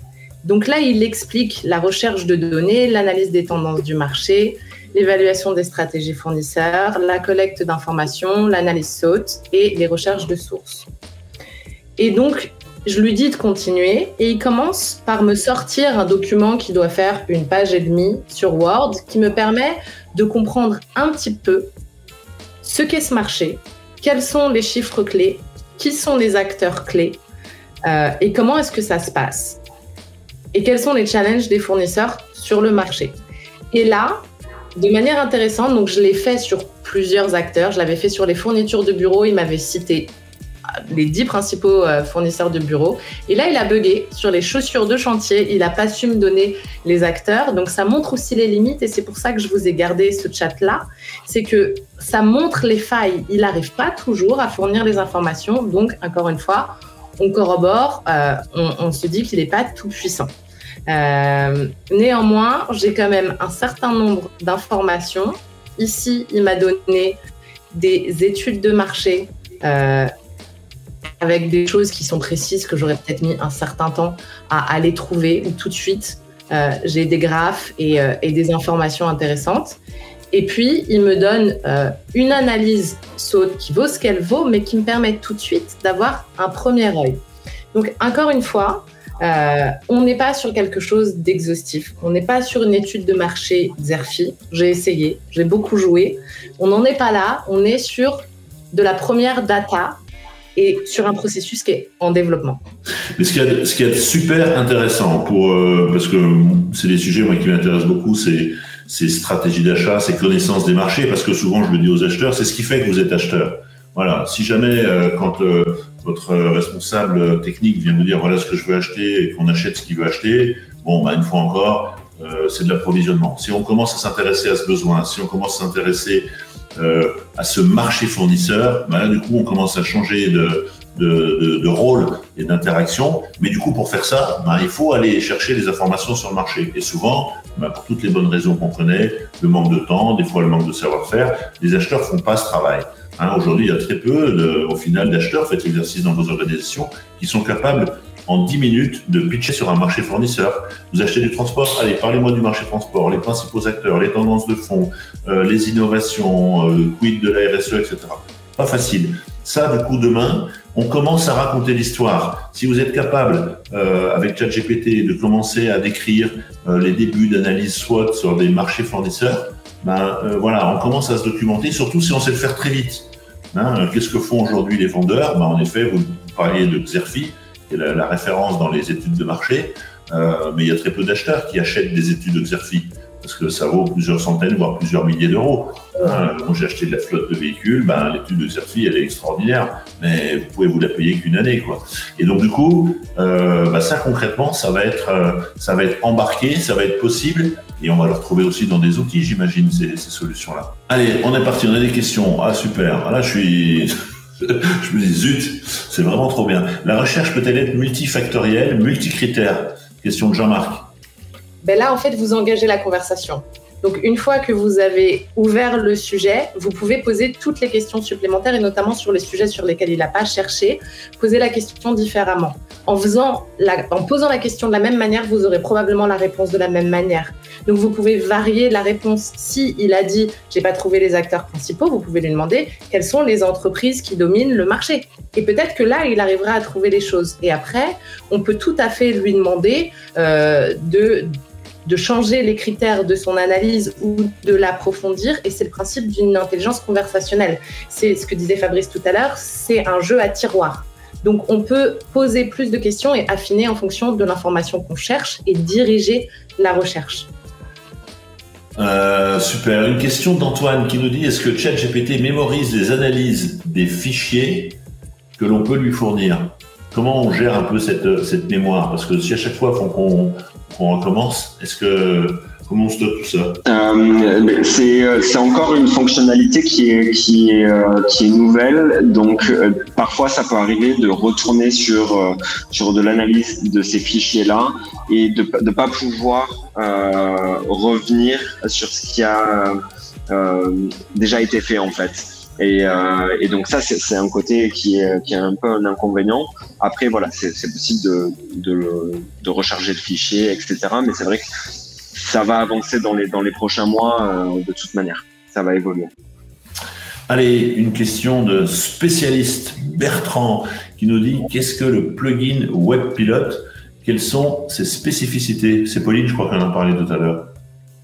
Donc là, il explique la recherche de données, l'analyse des tendances du marché, l'évaluation des stratégies fournisseurs, la collecte d'informations, l'analyse SWOT et les recherches de sources. Et donc, je lui dis de continuer et il commence par me sortir un document qui doit faire 1,5 pages sur Word qui me permet de comprendre un petit peu ce qu'est ce marché, quels sont les chiffres clés, qui sont les acteurs clés et comment est-ce que ça se passe et quels sont les challenges des fournisseurs sur le marché. Et là, de manière intéressante, donc je l'ai fait sur plusieurs acteurs. Je l'avais fait sur les fournitures de bureau. Il m'avait cité les 10 principaux fournisseurs de bureau. Et là, il a bugué sur les chaussures de chantier. Il n'a pas su me donner les acteurs. Donc, ça montre aussi les limites. Et c'est pour ça que je vous ai gardé ce chat-là. C'est que ça montre les failles. Il n'arrive pas toujours à fournir les informations. Donc, encore une fois, on corrobore. On se dit qu'il n'est pas tout puissant. Néanmoins, j'ai quand même un certain nombre d'informations. Ici, il m'a donné des études de marché avec des choses qui sont précises que j'aurais peut-être mis un certain temps à aller trouver ou tout de suite. J'ai des graphes et des informations intéressantes. Et puis, il me donne une analyse SWOT qui vaut ce qu'elle vaut, mais qui me permet tout de suite d'avoir un premier œil. Donc, encore une fois, on n'est pas sur quelque chose d'exhaustif. On n'est pas sur une étude de marché Xerfi. J'ai essayé, j'ai beaucoup joué. On n'en est pas là. On est sur de la première data et sur un processus qui est en développement. Mais ce qui est super intéressant parce que c'est des sujets moi qui m'intéressent beaucoup, c'est stratégie d'achat, c'est connaissance des marchés, parce que souvent je le dis aux acheteurs, c'est ce qui fait que vous êtes acheteur. Voilà, si jamais quand votre responsable technique vient me dire voilà ce que je veux acheter et qu'on achète ce qu'il veut acheter, une fois encore, c'est de l'approvisionnement. Si on commence à s'intéresser à ce besoin, si on commence à s'intéresser à ce marché fournisseur, là, du coup on commence à changer de rôle et d'interaction. Mais du coup pour faire ça, il faut aller chercher des informations sur le marché. Et souvent, pour toutes les bonnes raisons qu'on connaît, le manque de temps, des fois le manque de savoir-faire, les acheteurs font pas ce travail. Aujourd'hui, il y a très peu, au final, d'acheteurs, faites l'exercice dans vos organisations, qui sont capables, en 10 minutes, de pitcher sur un marché fournisseur. Vous achetez du transport, allez, parlez-moi du marché transport, les principaux acteurs, les tendances de fond, les innovations, quid de la RSE, etc. Pas facile. Ça, du coup, demain, on commence à raconter l'histoire. Si vous êtes capable, avec ChatGPT, de commencer à décrire les débuts d'analyse SWOT sur des marchés fournisseurs, on commence à se documenter, surtout si on sait le faire très vite. Qu'est-ce que font aujourd'hui les vendeurs ? En effet, vous parliez de Xerfi, qui est la référence dans les études de marché, mais il y a très peu d'acheteurs qui achètent des études de Xerfi, parce que ça vaut plusieurs centaines, voire plusieurs milliers d'euros. Moi, j'ai acheté de la flotte de véhicules, l'étude de Xerfi, elle est extraordinaire, mais vous pouvez vous la payer qu'une année, quoi. Et donc, du coup, ça concrètement, ça va être embarqué, ça va être possible, Et on va le retrouver aussi dans des outils, j'imagine, ces solutions-là. Allez, on est parti, on a des questions. Ah, super. Là, je me dis, zut, c'est vraiment trop bien. La recherche peut-elle être multifactorielle, multicritère? Question de Jean-Marc. Ben là, en fait, vous engagez la conversation. Donc, une fois que vous avez ouvert le sujet, vous pouvez poser toutes les questions supplémentaires et notamment sur les sujets sur lesquels il n'a pas cherché, poser la question différemment. En posant la question de la même manière, vous aurez probablement la réponse de la même manière. Donc, vous pouvez varier la réponse. Si il a dit « j'ai pas trouvé les acteurs principaux », vous pouvez lui demander quelles sont les entreprises qui dominent le marché. Et peut-être que là, il arrivera à trouver les choses. Et après, on peut tout à fait lui demander de changer les critères de son analyse ou de l'approfondir. Et c'est le principe d'une intelligence conversationnelle. C'est ce que disait Fabrice tout à l'heure, c'est un jeu à tiroir. Donc, on peut poser plus de questions et affiner en fonction de l'information qu'on cherche et diriger la recherche. Super. Une question d'Antoine qui nous dit: est-ce que ChatGPT mémorise les analyses des fichiers que l'on peut lui fournir? Comment on gère un peu cette mémoire? Parce que si à chaque fois qu'on recommence, comment on stocke tout ça? C'est encore une fonctionnalité qui est nouvelle. Donc parfois ça peut arriver de retourner sur de l'analyse de ces fichiers-là et de pas pouvoir revenir sur ce qui a déjà été fait en fait. Et donc ça c'est un côté qui est un peu un inconvénient. Après voilà, c'est possible de recharger le fichier, etc. Mais c'est vrai que ça va avancer dans les prochains mois de toute manière. Ça va évoluer. Allez, une question de spécialiste Bertrand qui nous dit: qu'est-ce que le plugin WebPilot? Quelles sont ses spécificités? C'est Pauline, je crois qu'elle en a parlé tout à l'heure.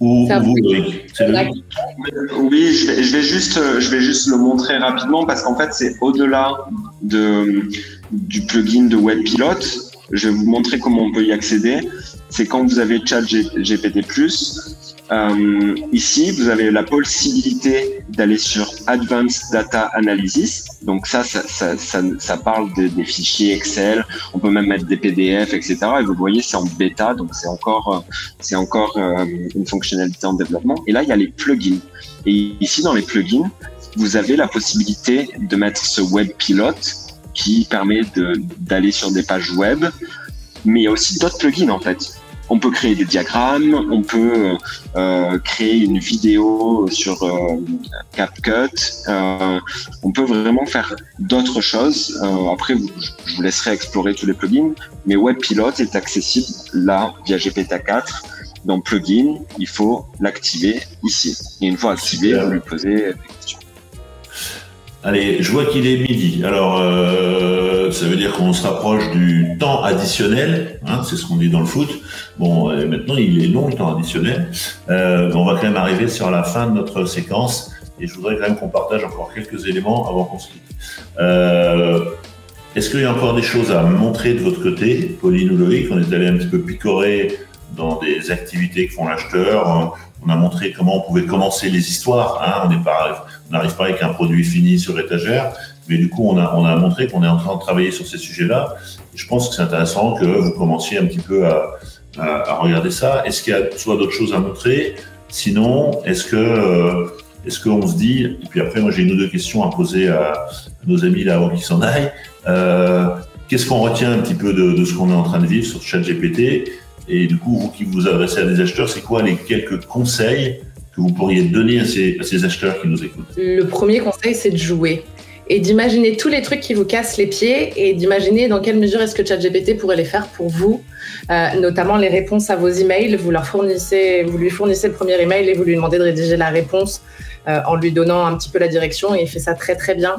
Ou vous, Loïc? Oui, je vais juste le montrer rapidement parce qu'en fait, c'est au-delà du plugin de WebPilot. Je vais vous montrer comment on peut y accéder. C'est quand vous avez ChatGPT+. Ici, vous avez la possibilité d'aller sur Advanced Data Analysis. Donc ça parle des fichiers Excel. On peut même mettre des PDF, etc. Et vous voyez, c'est en bêta, donc c'est encore une fonctionnalité en développement. Et là, il y a les plugins. Et ici, dans les plugins, vous avez la possibilité de mettre ce WebPilot qui permet d'aller sur des pages web. Mais il y a aussi d'autres plugins en fait. On peut créer des diagrammes, on peut créer une vidéo sur CapCut. On peut vraiment faire d'autres choses. Après, je vous laisserai explorer tous les plugins. Mais WebPilot est accessible là via GPT-4. Dans Plugin, il faut l'activer ici. Et une fois activé, vous lui posez des questions. Allez, je vois qu'il est midi. Alors, ça veut dire qu'on se rapproche du temps additionnel. Hein, c'est ce qu'on dit dans le foot. Bon, maintenant, il est long, le temps additionnel. On va quand même arriver sur la fin de notre séquence. Et je voudrais quand même qu'on partage encore quelques éléments avant qu'on se quitte. Est-ce qu'il y a encore des choses à montrer de votre côté, Pauline ou Loïc? On est allé un petit peu picorer dans des activités que font l'acheteur. On a montré comment on pouvait commencer les histoires. Hein. On n'arrive pas avec un produit fini sur étagère, mais du coup, on a montré qu'on est en train de travailler sur ces sujets-là. Et je pense que c'est intéressant que vous commenciez un petit peu à regarder ça. Est-ce qu'il y a soit d'autres choses à montrer? Sinon, est-ce qu'on se dit, et puis après, moi j'ai une ou deux questions à poser à nos amis là avant qu'ils s'en aillent. Qu'est-ce qu'on retient un petit peu de ce qu'on est en train de vivre sur ChatGPT? Et du coup, vous qui vous adressez à des acheteurs, c'est quoi les quelques conseils que vous pourriez donner à ces acheteurs qui nous écoutent? Le premier conseil, c'est de jouer et d'imaginer tous les trucs qui vous cassent les pieds et d'imaginer dans quelle mesure est-ce que ChatGPT pourrait les faire pour vous, notamment les réponses à vos emails. Vous lui fournissez le premier email et vous lui demandez de rédiger la réponse en lui donnant un petit peu la direction et il fait ça très très bien.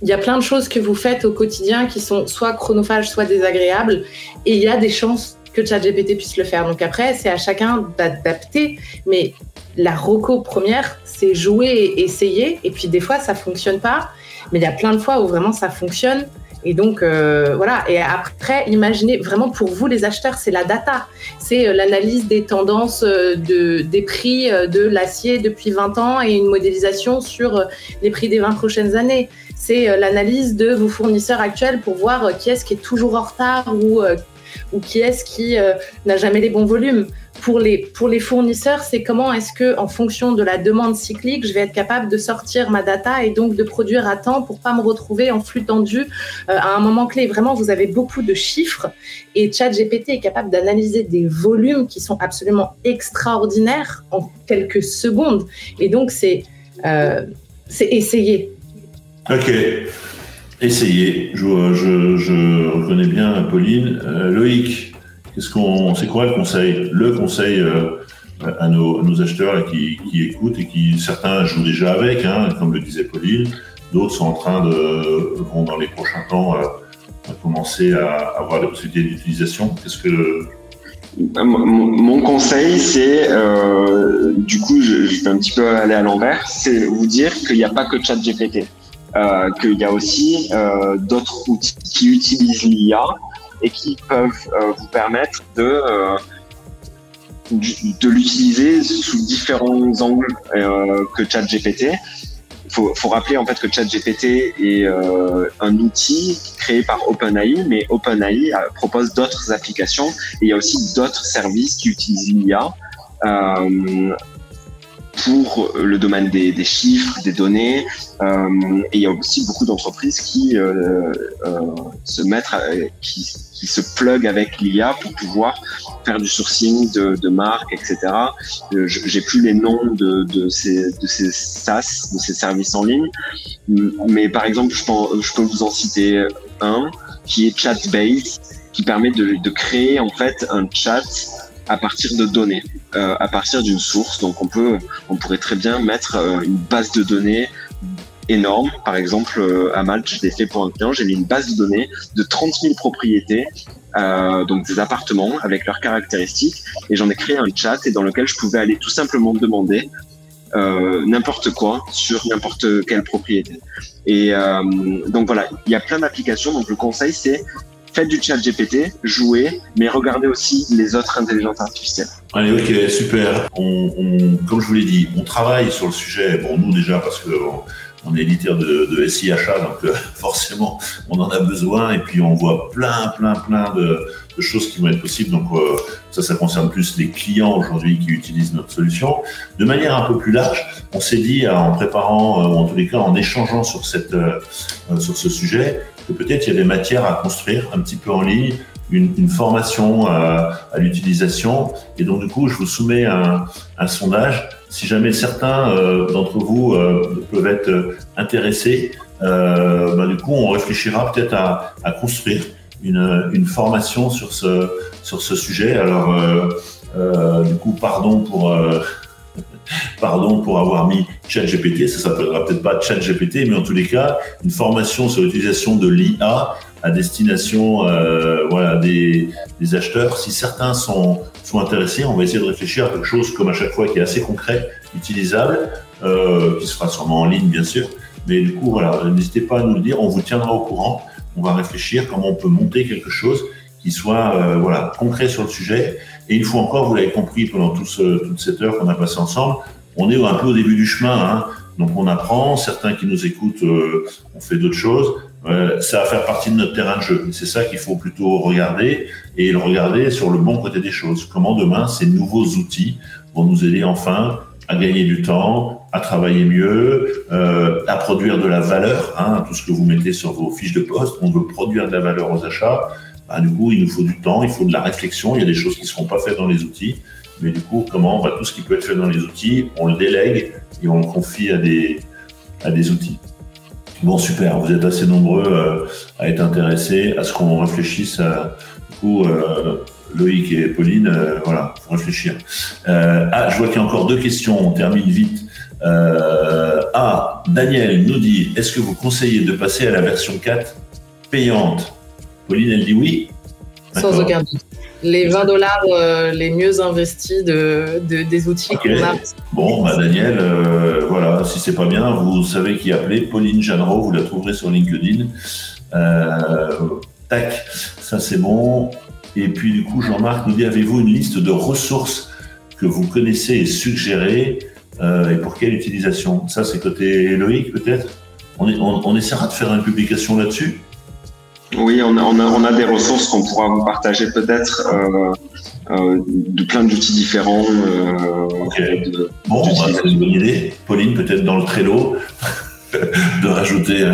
Il y a plein de choses que vous faites au quotidien qui sont soit chronophages, soit désagréables. Et il y a des chances que ChatGPT puisse le faire. Donc après, c'est à chacun d'adapter. Mais la reco première, c'est jouer et essayer. Et puis des fois, ça fonctionne pas. Mais il y a plein de fois où vraiment ça fonctionne. Et donc, voilà. Et après, imaginez, vraiment pour vous, les acheteurs, c'est la data. C'est l'analyse des tendances des prix de l'acier depuis 20 ans et une modélisation sur les prix des 20 prochaines années. C'est l'analyse de vos fournisseurs actuels pour voir qui est-ce qui est toujours en retard ou qui est-ce qui n'a jamais les bons volumes. pour les fournisseurs, c'est comment est-ce que, en fonction de la demande cyclique, je vais être capable de sortir ma data et donc de produire à temps pour pas me retrouver en flux tendu à un moment clé. Vraiment, vous avez beaucoup de chiffres et ChatGPT est capable d'analyser des volumes qui sont absolument extraordinaires en quelques secondes. Et donc, c'est essayer. Ok. Essayez. Je reconnais bien Pauline. Loïc, c'est quoi le conseil? Le conseil à nos acheteurs là, qui écoutent et qui, certains jouent déjà avec, hein, comme le disait Pauline, d'autres sont en train vont dans les prochains temps commencer à avoir la possibilité d'utilisation. Qu'est-ce que... Mon conseil, c'est, du coup, je vais un petit peu aller à l'envers, c'est vous dire qu'il n'y a pas que ChatGPT. Qu'il y a aussi d'autres outils qui utilisent l'IA et qui peuvent vous permettre de l'utiliser sous différents angles que ChatGPT. Faut rappeler en fait que ChatGPT est un outil créé par OpenAI, mais OpenAI propose d'autres applications et il y a aussi d'autres services qui utilisent l'IA pour le domaine des chiffres, des données, et il y a aussi beaucoup d'entreprises qui qui se pluguent avec l'IA pour pouvoir faire du sourcing de marques, etc. J'ai plus les noms de ces SaaS, de ces services en ligne, mais par exemple, je peux vous en citer un qui est ChatBase, qui permet de créer en fait un chat à partir de données, à partir d'une source. Donc on pourrait très bien mettre une base de données énorme. Par exemple, à Malte, je l'ai fait pour un client, j'ai mis une base de données de 30 000 propriétés, donc des appartements avec leurs caractéristiques, et j'en ai créé un chat et dans lequel je pouvais aller tout simplement demander n'importe quoi sur n'importe quelle propriété. Et donc voilà, il y a plein d'applications. Donc le conseil, c'est faites du chat GPT, jouez, mais regardez aussi les autres intelligences artificielles. Allez, ok, super. Comme je vous l'ai dit, on travaille sur le sujet. Bon, nous déjà, parce que on est éditeur de SI achat, donc forcément, on en a besoin. Et puis, on voit plein de choses qui vont être possibles. Donc, ça concerne plus les clients aujourd'hui qui utilisent notre solution. De manière un peu plus large, on s'est dit, en préparant, ou en tous les cas, en échangeant sur ce sujet, que peut-être il y a des matières à construire un petit peu en ligne, une formation à l'utilisation. Et donc, du coup, je vous soumets un sondage. Si jamais certains d'entre vous peuvent être intéressés, du coup, on réfléchira peut-être à construire une formation sur ce sujet. Alors, du coup, pardon pour avoir mis ChatGPT, ça s'appellera peut-être pas ChatGPT, mais en tous les cas, une formation sur l'utilisation de l'IA à destination des acheteurs. Si certains sont intéressés, on va essayer de réfléchir à quelque chose comme à chaque fois qui est assez concret, utilisable, qui se fera sûrement en ligne bien sûr. Mais du coup, voilà, n'hésitez pas à nous le dire, on vous tiendra au courant. On va réfléchir comment on peut monter quelque chose qui soit concret sur le sujet. Et une fois encore, vous l'avez compris pendant toute cette heure qu'on a passée ensemble, on est un peu au début du chemin, hein. Donc on apprend, certains qui nous écoutent ont fait d'autres choses. Ça va faire partie de notre terrain de jeu. C'est ça qu'il faut plutôt regarder et le regarder sur le bon côté des choses. Comment demain, ces nouveaux outils vont nous aider enfin à gagner du temps, à travailler mieux, à produire de la valeur, hein, tout ce que vous mettez sur vos fiches de poste. On veut produire de la valeur aux achats. Du coup, il nous faut du temps, il faut de la réflexion. Il y a des choses qui ne seront pas faites dans les outils. Mais du coup, tout ce qui peut être fait dans les outils, on le délègue et on le confie à des outils. Bon, super. Vous êtes assez nombreux à être intéressés à ce qu'on réfléchisse du coup, Loïc et Pauline, faut réfléchir. Je vois qu'il y a encore 2 questions. On termine vite. Daniel nous dit, est-ce que vous conseillez de passer à la version 4 payante? Pauline, elle dit oui. Sans aucun doute. Les $20 les mieux investis des outils qu'on a. Bon, Daniel, si c'est pas bien, vous savez qui appeler. Pauline Jeannereau, vous la trouverez sur LinkedIn. Tac, ça c'est bon. Et puis du coup, Jean-Marc nous dit, avez-vous une liste de ressources que vous connaissez et suggérez et pour quelle utilisation? Ça, c'est côté Loïc, peut-être. On essaiera de faire une publication là-dessus. Oui, on a des ressources qu'on pourra vous partager peut-être de plein d'outils différents. Okay. Bon, c'est une bonne idée. Pauline, peut-être dans le Trello, de rajouter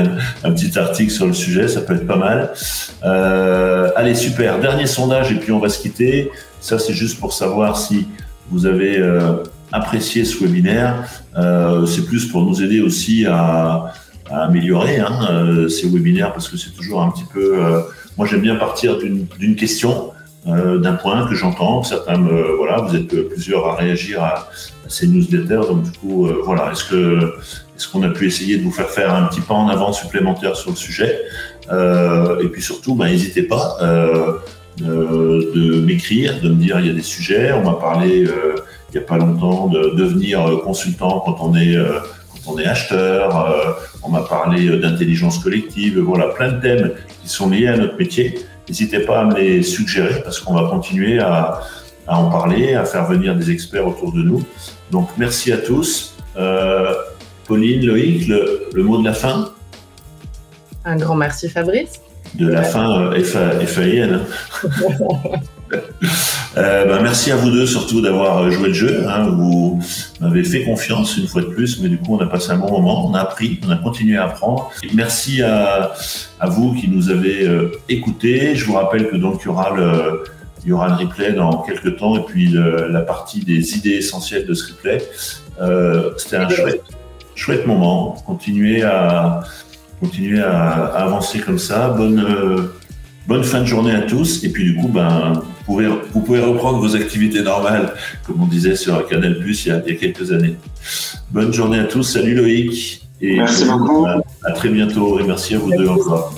un petit article sur le sujet, ça peut être pas mal. Allez, super. Dernier sondage et puis on va se quitter. Ça, c'est juste pour savoir si vous avez apprécié ce webinaire. C'est plus pour nous aider aussi à améliorer ces webinaires, parce que c'est toujours un petit peu... moi, j'aime bien partir d'une question, d'un point que j'entends. Certains voilà, vous êtes plusieurs à réagir à ces newsletters. Donc, du coup, voilà, est-ce qu'on a pu essayer de vous faire un petit pas en avant supplémentaire sur le sujet et puis surtout, n'hésitez pas de m'écrire, de me dire il y a des sujets. On m'a parlé il n'y a pas longtemps de devenir consultant quand on est acheteur. On m'a parlé d'intelligence collective. Voilà, plein de thèmes qui sont liés à notre métier. N'hésitez pas à me les suggérer parce qu'on va continuer à en parler, à faire venir des experts autour de nous. Donc, merci à tous. Pauline, Loïc, le mot de la fin? Un grand merci, Fabrice. De la fin FAIN. Merci à vous deux surtout d'avoir joué le jeu. Vous m'avez fait confiance une fois de plus, mais du coup on a passé un bon moment, on a appris, on a continué à apprendre. Et merci à vous qui nous avez écoutés. Je vous rappelle que donc il y aura le replay dans quelques temps et puis la partie des idées essentielles de ce replay. C'était un chouette moment. Continuez à avancer comme ça. Bonne fin de journée à tous. Et puis du coup, vous pouvez reprendre vos activités normales, comme on disait sur Canal+ il y a quelques années. Bonne journée à tous. Salut Loïc. Et merci beaucoup. À très bientôt. Et merci à vous deux encore.